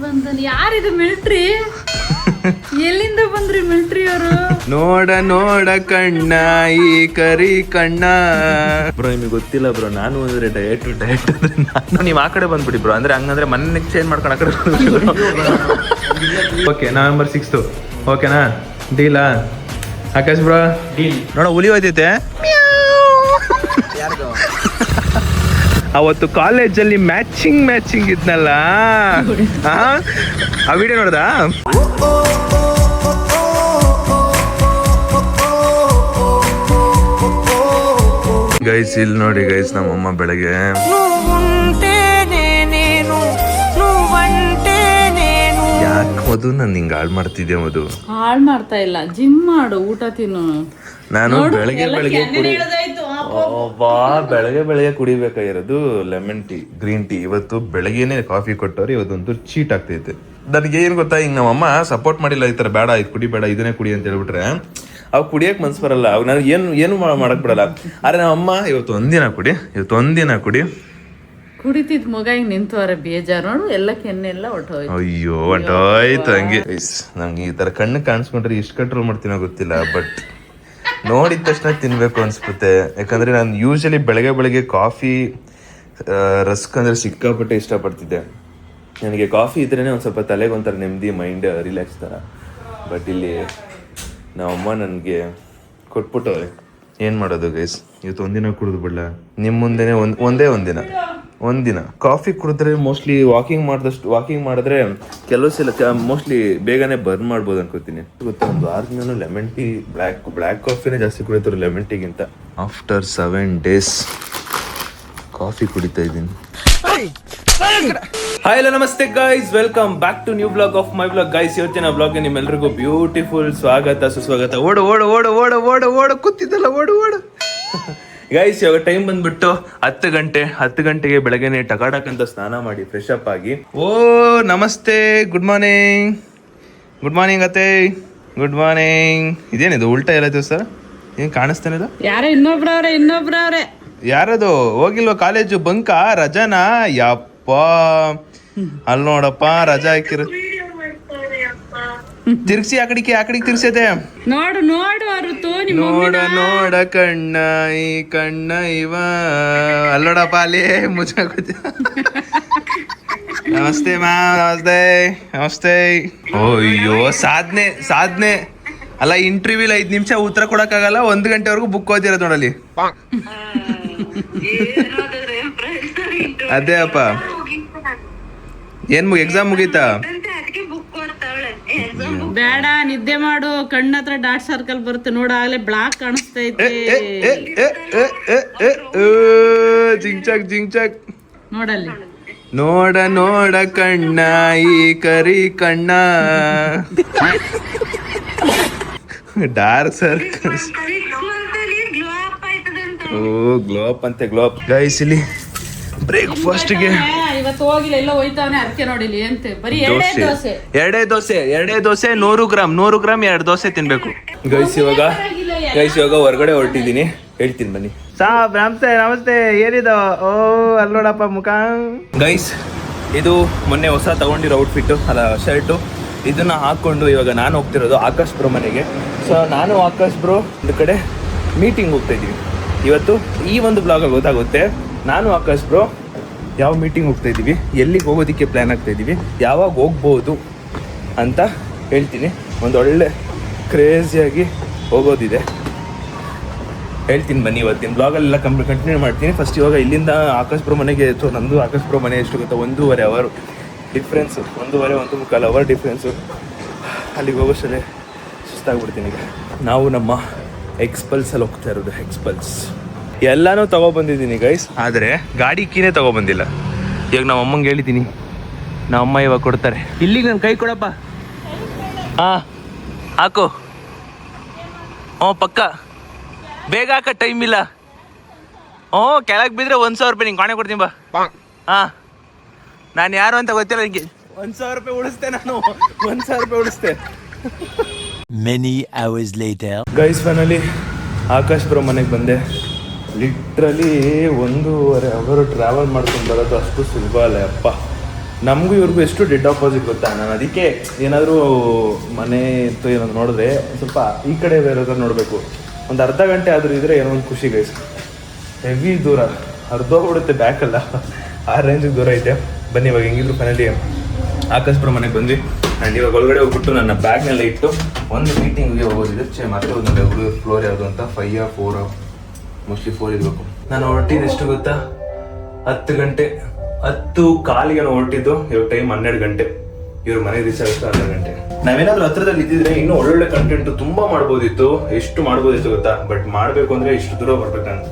ಬಂದನ್ ಯಾರಿದು ಮಿಲಿಟ್ರಿ? ಎಲ್ಲಿಂದ ಬಂದ್ರಿ ಮಿಲಿಟ್ರಿ ಅವರು? ನೋಡ ನೋಡ ಕಣ್ಣ ಈ ಕರಿ ಕಣ್ಣ. ಬ್ರೋ ನಿಮಗೆ ಗೊತ್ತಿಲ್ಲ ಬ್ರೋ, ನಾನು ಅಂದ್ರೆ ಡಯಟ್ ಅಂದ್ರೆ ನಾನು ನೀವು ಆ ಕಡೆ ಬಂದ್ಬಿಡಿ ಬ್ರೋ. ಅಂದ್ರೆ ಹಂಗಂದ್ರೆ ಮನೆ ಚೇಂಜ್ ಮಾಡ್ಕೊಂಡು ಆ ಕಡೆ. ಓಕೆ, ನವೆಂಬರ್ 6 ಓಕೆನಾ? ಡೀಲಾ ಆಕಾಶ್ ಬ್ರೋ? ಡೀಲ್. ನೋಡ ಹುಲಿ ಹೋಯ್ತೈತೆ. ಅವತ್ತು ಕಾಲೇಜಲ್ಲಿ ಮ್ಯಾಚಿಂಗ್ ಇದ್ನಲ್ಲ, ಆ ವಿಡಿಯೋ ನೋಡ್ದಾ? ಗೈಸ್ ಇಲ್ಲಿ ನೋಡಿ ಗೈಸ್, ನಮ್ಮಮ್ಮ ಬೆಳಗ್ಗೆ ಯಾಕೆ ಮಧು ನಾನು ಹಿಂಗೆ ಹಾಳು ಮಾಡ್ತಿದ್ದೆ ಮಧು? ಹಾಳು ಮಾಡ್ತಾ ಇಲ್ಲ, ಜಿಮ್ ಮಾಡು, ಊಟ ತಿನ್ನು. ನಾನು ಬೆಳಗ್ಗೆ ಬೆಳಗ್ಗೆ ಕುಡಿಬೇಕಾಗಿರೋದು ಲೆಮನ್ ಟೀ, ಗ್ರೀನ್ ಟೀ. ಇವತ್ತು ಬೆಳಗ್ಗೆನೆ ಕಾಫಿ ಕೊಟ್ಟವ್ರು, ಇವತ್ತೊಂದು ಚೀಟ್ ಆಗ್ತೈತೆ. ನನಗೆ ಏನು ಗೊತ್ತಾ, ಹಿಂಗೆ ನಮ್ಮಮ್ಮ ಸಪೋರ್ಟ್ ಮಾಡಿಲ್ಲ, ಈ ಥರ ಬೇಡ ಇದು ಕುಡಿ, ಬೇಡ ಇದನ್ನೇ ಕುಡಿ ಅಂತ ಹೇಳ್ಬಿಟ್ರೆ ಅವು ಕುಡಿಯಕ್ಕೆ ಮನ್ಸು ಬರಲ್ಲ. ಅವಾಗ ನಾನು ಏನು ಮಾಡಕ್ ಬಿಡಲ್ಲ. ಆದ್ರೆ ನಮ್ಮಮ್ಮ ಇವತ್ತು ಒಂದಿನ ಕುಡಿ ಕುಡಿತಿದ್ ಮಗ ಹಿಂಗ್ ನಿಂತವ್ರೆ, ಬೇಜಾರು ನೋಡು, ಎಲ್ಲ ಕೆನ್ನೆಲ್ಲ ಹೊಟ್ಟೋಯ್ತು. ಅಯ್ಯೋ ಹೊಟ್ಟೋಯ್ತು ಹಂಗೆ. ನಂಗೆ ಈ ತರ ಕಣ್ಣು ಕಾಣಿಸ್ಕೊಂಡ್ರೆ ಎಷ್ಟು ಕಂಟ್ರೋಲ್ ಮಾಡ್ತೀನೋ ಗೊತ್ತಿಲ್ಲ, ಬಟ್ ನೋಡಿದ ತಕ್ಷಣ ತಿನ್ಬೇಕು ಅನ್ಸ್ಬಿಡುತ್ತೆ. ಯಾಕಂದ್ರೆ ನಾನು ಯೂಶಲಿ ಬೆಳಗ್ಗೆ ಕಾಫಿ, ರಸ್ಕ್ ಅಂದ್ರೆ ಸಿಕ್ಕಾಪಟ್ಟೆ ಇಷ್ಟಪಡ್ತಿದ್ದೆ. ನನಗೆ ಕಾಫಿ ಇದ್ರೇನೆ ಒಂದು ಸ್ವಲ್ಪ ತಲೆಗೆ ಒಂಥರ ನೆಮ್ಮದಿ, ಮೈಂಡ್ ರಿಲ್ಯಾಕ್ಸ್ ಥರ. ಬಟ್ ಇಲ್ಲಿ ನಮ್ಮಮ್ಮ ನನಗೆ ಕೊಟ್ಬಿಟ್ಟವ್ರೆ. ಏನು ಮಾಡೋದು ಗೈಸ್, ಇವತ್ತು ಒಂದಿನ ಕುಡಿದು ಬಿಡಲ್ಲ ನಿಮ್ಮ ಮುಂದೆನೆ. ಒಂದಿನ ಕಾಫಿ ಕುಡಿದ್ರೆ ಮೋಸ್ಟ್ಲಿ ವಾಕಿಂಗ್ ಮಾಡಿದ್ರೆ ಕೆಲವು ಸಲ ಮೋಸ್ಟ್ಲಿ ಬೇಗನೆ ಬರ್ನ್ ಮಾಡ್ಬೋದು ಅನ್ಕೋತೀನಿ. ಗೊತ್ತಾ, ಒಂದು 6 ದಿನ ಲೆಮನ್ ಟೀ, ಬ್ಲ್ಯಾಕ್ ಕಾಫಿನೇ ಜಾಸ್ತಿ ಕುಡಿತಾರೆ ಲೆಮನ್ ಟೀಗಿಂತ. ಆಫ್ಟರ್ 7 days ಕಾಫಿ ಕುಡಿತಾ ಇದ್ದೀನಿ. ಹಾಯ್ ಹಲೋ ನಮಸ್ತೆ guys, welcome back to new blog of my blog. Guys ಇವತ್ತಿನ ಬ್ಲಾಗ್ಗೆ ನಿಮ್ಮೆಲ್ಲರಿಗೂ ಬ್ಯೂಟಿಫುಲ್ ಸ್ವಾಗತ ಸುಸ್ವಾಗತ. ಓಡು ಕೂತಿದ್ದಲ್ಲ, ಓಡು. ಗೈಸ್ ಇವಾಗ ಟೈಮ್ ಬಂದ್ಬಿಟ್ಟು 10 ಗಂಟೆಗೆ ಬೆಳಗ್ಗೆನೆ ಟಕಾಟಕ್ ಅಂತ ಸ್ನಾನ ಮಾಡಿ ಫ್ರೆಶ್ ಅಪ್ ಆಗಿ. ಓ ನಮಸ್ತೆ, ಗುಡ್ ಮಾರ್ನಿಂಗ್ ಅತ್ತೆ, ಗುಡ್ ಮಾರ್ನಿಂಗ್. ಇದೇನಿದು ಉಲ್ಟಾ ಎಲ್ಲ ಸರ್, ಏನ್ ಕಾಣಿಸ್ತಾನೆ ಇದು? ಯಾರೋ ಇನ್ನೊಬ್ರವ್ರೆ. ಯಾರದು? ಹೋಗಿಲ್ವ ಕಾಲೇಜು? ಬಂಕ ರಜಾನಾ? ಯಪ್ಪ ಅಲ್ಲಿ ನೋಡಪ್ಪ, ರಜಾ ಹಾಕಿರ ತಿರ್ಗ್ಸಿ ಆ ಕಡೆಗೆ ತಿರ್ಸೈತೆ. ನೋಡು ನೋಡ ಕಣ್ಣ ಈ ಕಣ್ಣ ಇವ ಅಲ್ಲೋಡಪ್ಪ ಅಲ್ಲಿ ಮುಚ್ಚಾಕೋತಿ. ನಮಸ್ತೆ ಮ್ಯಾಮ್, ನಮಸ್ತೆ. ಅಯ್ಯೋ ಸಾಧನೆ ಅಲ್ಲ, ಇಂಟರ್ವ್ಯೂಲ್ 5 ನಿಮಿಷ ಉತ್ತರ ಕೊಡಕ್ಕಾಗಲ್ಲ, 1 ಗಂಟೆವರೆಗೂ ಬುಕ್ ಓದಿರೋದು ನೋಡಲಿ. ಅದೇ ಅಪ್ಪ, ಏನ್ ಎಕ್ಸಾಮ್ ಮುಗೀತಾ? ಬೇಡ, ನಿದ್ದೆ ಮಾಡು. ಕಣ್ಣತ್ರ ಡಾಟ್ ಸರ್ಕಲ್ ಬರುತ್ತೆ ನೋಡ, ಆಗ್ಲೇ ಬ್ಲಾಕ್ ಕಾಣಿಸ್ತೈತೆ. ಜಿಂಚಕ್ ನೋಡಲ್ಲಿ. ನೋಡ ಕಣ್ಣ ಈ ಕರಿ ಕಣ್ಣ. Dark circles. Glow up guys. ಇಲ್ಲಿ ಬ್ರೇಕ್ಫಾಸ್ಟ್ಗೆ ಇವತ್ತು ಹೋಗಿಲ್ಲ, ಎಲ್ಲ ಹೋಯ್ತಾವನೆ. ಅರ್ಕೆ ನೋಡಿಲಿ ಅಂತೆ, ಬರೀ ಎರಡೇ ದೋಸೆ 100 ಗ್ರಾಮ್ 2 ದೋಸೆ ತಿನ್ಬೇಕು. ಗೈಸ್ ಇವಾಗ ಹೊರಗಡೆ ಹೊರಟಿದ್ದೀನಿ, ಹೇಳ್ತೀನಿ ಬನ್ನಿ. ಸಾಬ್ ನಮಸ್ತೆ ಏನಿದು? ಓ ಅಲ್ಲಿ ನೋಡಪ್ಪ ಮುಖ. ಗೈಸ್ ಇದು ಮೊನ್ನೆ ಹೊಸ ತಗೊಂಡಿರೋ ಔಟ್ಫಿಟ್ಟು, ಅಲ್ಲ ಶರ್ಟು. ಇದನ್ನ ಹಾಕೊಂಡು ಇವಾಗ ನಾನು ಹೋಗ್ತಿರೋದು ಆಕಾಶ್ ಬ್ರೋ ಮನೆಗೆ. ಸೊ ನಾನು ಆಕಾಶ್ ಬ್ರೋ ಒಂದು ಕಡೆ ಮೀಟಿಂಗ್ ಹೋಗ್ತಾ ಇದ್ದೀವಿ ಇವತ್ತು. ಈ ಒಂದು ಬ್ಲಾಗಲ್ಲಿ ಗೊತ್ತಾಗುತ್ತೆ ನಾನು ಆಕಾಶ್ ಬ್ರೋ ಯಾವ ಮೀಟಿಂಗ್ ಹೋಗ್ತಾ ಇದ್ದೀವಿ, ಎಲ್ಲಿಗೆ ಹೋಗೋದಕ್ಕೆ ಪ್ಲ್ಯಾನ್ ಆಗ್ತಾ ಇದ್ದೀವಿ, ಯಾವಾಗ ಹೋಗ್ಬೋದು ಅಂತ ಹೇಳ್ತೀನಿ. ಒಂದೊಳ್ಳೆ ಕ್ರೇಜಿಯಾಗಿ ಹೋಗೋದಿದೆ, ಹೇಳ್ತೀನಿ ಬನ್ನಿ. ಇವತ್ತಿನ ಬ್ಲಾಗಲ್ಲೆಲ್ಲ ಕಂಟಿನ್ಯೂ ಮಾಡ್ತೀನಿ. ಫಸ್ಟ್ ಇವಾಗ ಇಲ್ಲಿಂದ ಆಕಾಶ್ ಬ್ರೋ ಮನೆಗೆ, ಸೊ ನಂದು ಆಕಾಶ್ ಬ್ರೋ ಮನೆ ಎಷ್ಟು ಗೊತ್ತಾ, 1.5 ಅವರ್ ಡಿಫ್ರೆನ್ಸು, 1.5 ಅವರ್ ಡಿಫ್ರೆನ್ಸು. ಅಲ್ಲಿಗೆ ಹೋಗೋಷ್ಟೇ ಸುಸ್ತಾಗ್ಬಿಡ್ತೀನಿ. ಈಗ ನಾವು ನಮ್ಮ ಎಕ್ಸ್ಪಲ್ಸಲ್ಲಿ ಹೋಗ್ತಾ ಇರೋದು. ಎಕ್ಸ್ಪಲ್ಸ್ ಎಲ್ಲನೂ ತೊಗೊಬಂದಿದ್ದೀನಿ ಗೈಸ್, ಆದರೆ ಗಾಡಿ ಕೀನೇ ತೊಗೊಬಂದಿಲ್ಲ. ಇವಾಗ ನಮ್ಮ ಅಮ್ಮಂಗೆ ಹೇಳಿದ್ದೀನಿ, ನಮ್ಮ ಅಮ್ಮ ಇವಾಗ ಕೊಡ್ತಾರೆ. ಇಲ್ಲಿಗೆ ನನ್ನ ಕೈ ಕೊಡಪ್ಪ. ಹಾಂ ಹಾಕು. ಪಕ್ಕ ಬೇಗ ಹಾಕ, ಟೈಮ್ ಇಲ್ಲ. ಕೆಳಗೆ ಬಿದ್ದರೆ 1,000 ರೂಪಾಯಿ ನಿಂಗೆ ಕಾಣೆ ಕೊಡ್ತೀನಿ ಬಾ. ಹಾಂ ನಾನು ಯಾರು ಅಂತ ಗೊತ್ತಿಲ್ಲ ನಿಂಗೆ. 1,000 ರೂಪಾಯಿ ಉಳಿಸ್ತೆ ನಾನು, 1,000 ರೂಪಾಯಿ ಉಳಿಸ್ತೆ. Many hours later. Guys finally Akash bro ಮನೆಗೆ ಬಂದೆ. ಲಿಟ್ರಲಿ 1.5 ಅವರ್ ಟ್ರಾವೆಲ್ ಮಾಡ್ಕೊಂಡು ಬರೋದು ಅಷ್ಟು ಸುಲಭ ಅಲ್ಲ ಅಪ್ಪ. ನಮಗೂ ಇವ್ರಿಗೂ ಎಷ್ಟು ಡೆಡ್ ಆಪೋಸಿಟ್ ಗೊತ್ತಾ. ನಾನು ಅದಕ್ಕೆ ಏನಾದರೂ ಮನೆ ಇತ್ತು ಏನಾದ್ರು ನೋಡಿದ್ರೆ ಸ್ವಲ್ಪ ಈ ಕಡೆ ಬೇರೆ ನೋಡಬೇಕು. ಒಂದು ಅರ್ಧ ಗಂಟೆ ಆದರೂ ಇದ್ರೆ ಏನೋ ಒಂದು ಖುಷಿ ಗೈಸ್. ಹೆವಿ ದೂರ, ಅರ್ಧೋಗ್ಬಿಡುತ್ತೆ ಬ್ಯಾಕಲ್ಲ, ಆ ರೇಂಜಿಗೆ ದೂರ ಐತೆ. ಬನ್ನಿ ಇವಾಗ ಹೆಂಗಿದ್ರು ಫೈನಲಿ ಆಕಾಶ್ಪುರ ಮನೆಗೆ ಬಂದ್ವಿ. ಆ್ಯಂಡ್ ಇವಾಗ ಒಳಗಡೆ ಹೋಗ್ಬಿಟ್ಟು ನನ್ನ ಬ್ಯಾಗ್ನೆಲ್ಲ ಇಟ್ಟು ಒಂದು ಮೀಟಿಂಗ್ಗೆ ಹೋಗೋದಿದೆ. ಮತ್ತೆ ಹೋದ್ಮೇಲೆ ಹುಡುಗರು ಫ್ಲೋರ್ ಯಾವುದು ಅಂತ 5 or 4 ಮೋಸ್ಟ್ಲಿ 4 ಇರಬೇಕು. ನಾನು ಹೊರಟಿದ್ದು ಎಷ್ಟು ಗೊತ್ತಾ, 10 ಗಂಟೆ 10:15 ಹೊರಟಿದ್ದು. ಇವಾಗ ಟೈಮ್ 12 ಗಂಟೆ. ಇವ್ರ ಮನೆ ರೀಚ್ ಆಗುತ್ತೆ 12 ಗಂಟೆ. ನಾವೇನಾದ್ರೂ ಹತ್ರದಲ್ಲಿ ಇದ್ದಿದ್ರೆ ಇನ್ನೂ ಒಳ್ಳೊಳ್ಳೆ ಕಂಟೆಂಟ್ ತುಂಬಾ ಮಾಡ್ಬೋದಿತ್ತು, ಎಷ್ಟು ಮಾಡ್ಬೋದಿತ್ತು ಗೊತ್ತಾ. ಬಟ್ ಮಾಡ್ಬೇಕು ಅಂದ್ರೆ ಇಷ್ಟು ದೂರ ಬರ್ಬೇಕಂತ.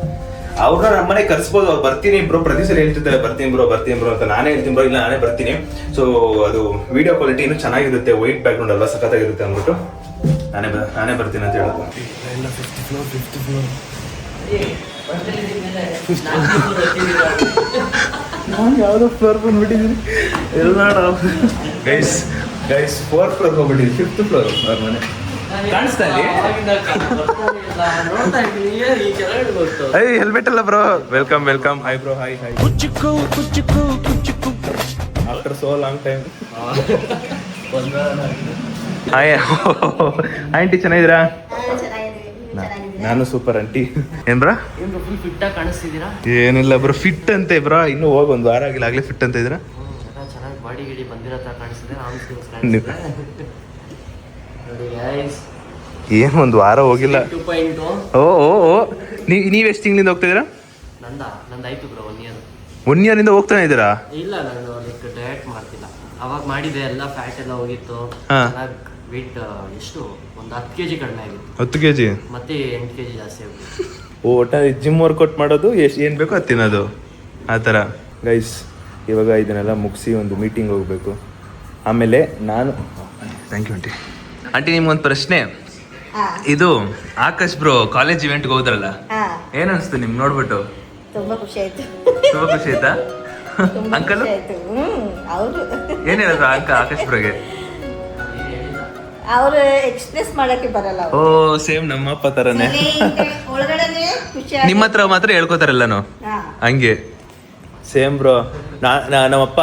ಅವ್ರನ್ನ ನಮ್ಮ ಮನೆ ಕರ್ಸ್ಬೋದು. ಅವ್ರು ಬರ್ತೀನಿ ಬ್ರೋ, ಪ್ರತಿ ಸಲ ಹೇಳ್ತಿರ್ತಾರೆ ಬರ್ತೀನಿ ಬ್ರೋ ಅಂತ. ನಾನೇ ಹೇಳ್ತೀನಿ ಬ್ರೋ, ಇಲ್ಲ ನಾನೇ ಬರ್ತೀನಿ. ಸೊ ಅದು ವಿಡಿಯೋ ಕ್ವಾಲಿಟಿ ಇನ್ನೂ ಚೆನ್ನಾಗಿರುತ್ತೆ, ವೈಟ್ ಬ್ಯಾಕ್ ಗ್ರೌಂಡ್ ಅಲ್ವಾ, ಸಖತ್ತಾಗಿರುತ್ತೆ ಅಂದ್ಬಿಟ್ಟು ನಾನೇ ಬರ್ತೀನಿ ಅಂತ ಹೇಳೋದು. ಎಲ್ಲ 50th floor. ನಾನು ಯಾವುದೋ ಫ್ಲೋರ್ ಬಂದ್ಬಿಟ್ಟಿದ್ದೀನಿ ಎಲ್ಲ guys 4th floor ಹೋಗ್ಬಿಟ್ಟಿದ್ದೀನಿ. 5th floor ಅವ್ರ ಮನೆ ಕಾಣಿಸ್ತಾ ಇಲ್ಲಿ. ಹೆಲ್ಮೆಟ್ ಅಲ್ಲ bro. Welcome. Hi bro. Hi after so long time. Hi aunty, ಚೆನ್ನಾಗಿದ್ದೀರಾ? ನಾನು ಸೂಪರ್ ಆಂಟಿ. ಏನ್ ಬ್ರಾ ಫುಲ್ ಫಿಟ್ ಆಗಿ ಕಾಣಿಸ್ತಿದ್ದೀರಾ? ಏನಿಲ್ಲ ಬ್ರೋ, ಫಿಟ್ ಅಂತೆ ಬ್ರಾ. ಇನ್ನೂ ಹೋಗಿ 1 ವಾರ ಆಗಿಲ್ಲ, ಆಗ್ಲೇ ಫಿಟ್ ಅಂತ ಇದ್ದೀರಾ. ಚೆನ್ನಾಗಿ ಬಾಡಿ ಗಿಡಿ ಬಂದಿರೋ ತರ ಕಾಣಿಸ್ತಿದೆ. ನೋಡಿ ಗೈಸ್, ಏನು 1 ವಾರ ಹೋಗಿಲ್ಲ. 2.0. ಓ ನೀವ್ ಎಷ್ಟು ತಿಂಗಳಿಂದ ಹೋಗ್ತಾ ಇದೀರಾ? ನಂದಾಯ್ತು ಬ್ರೋ 1 year. 1 year ಇಂದ ಹೋಗ್ತಾನೆ ಇದ್ದೀರಾ? ಇಲ್ಲ, ನಾನು ಲೈಕ್ ಡಯಟ್ ಮಾಡ್ತಿಲ್ಲ. ಅವಾಗ ಮಾಡಿದೆ, ಎಲ್ಲ ಫ್ಯಾಟ್ ಎಲ್ಲ ಹೋಗಿತ್ತು. ವೇಟ್ ಎಷ್ಟು ಒಂದು 10 kg ಕಡಿಮೆ ಆಗಿತ್ತು. 10 kg ಮತ್ತೆ 8 kg ಜಾಸ್ತಿ ಆಗುತ್ತೆ. ಒಟ್ಟ ಜಿಮ್ ವರ್ಕೌಟ್ ಮಾಡೋದು, ಏನು ಬೇಕೋ ಅದು ತಿನ್ನೋದು, ಆ ಥರ ಗೈಸ್. ಇವಾಗ ಇದನ್ನೆಲ್ಲ ಮುಗಿಸಿ ಒಂದು ಮೀಟಿಂಗ್ ಹೋಗ್ಬೇಕು. ಆಮೇಲೆ ನಾನು ಥ್ಯಾಂಕ್ ಯು ಆಂಟಿ. ನಿಮ್ಗೊಂದು ಪ್ರಶ್ನೆ. ಇದು ಆಕಾಶ್ ಬ್ರೋ ಕಾಲೇಜ್ ಇವೆಂಟ್ಗೆ ಹೋದ್ರಲ್ಲ, ಏನ್ ಅನ್ಸ್ತು ನಿಮ್ಗೆ ನೋಡ್ಬಿಟ್ಟು? ತುಂಬಾ ಖುಷಿ ಆಯ್ತು. ತುಂಬಾ ಖುಷಿ ಆಯ್ತಾ? ಅಂಕಲ್ ಏನ್ ಹೇಳಿದ್ರು ಆಕಾಶ್ ಬ್ರೋಗೆ? ಅವ್ರು ಎಕ್ಸ್ಪ್ರೆಸ್ ಮಾಡಕ್ಕೆ ಬರಲ್ಲ. ಓ ಸೇಮ್ ನಮ್ಮಪ್ಪ ತರನೇ. ಒಳಗಡೆ ಖುಷಿ. ನಿಮ್ಮ ಹತ್ರ ಮಾತ್ರ ಹೇಳ್ಕೊತಾರಲ್ಲನು ಹಂಗೆ ಸೇಮ್ ಬ್ರೋ. ನಮ್ಮಪ್ಪ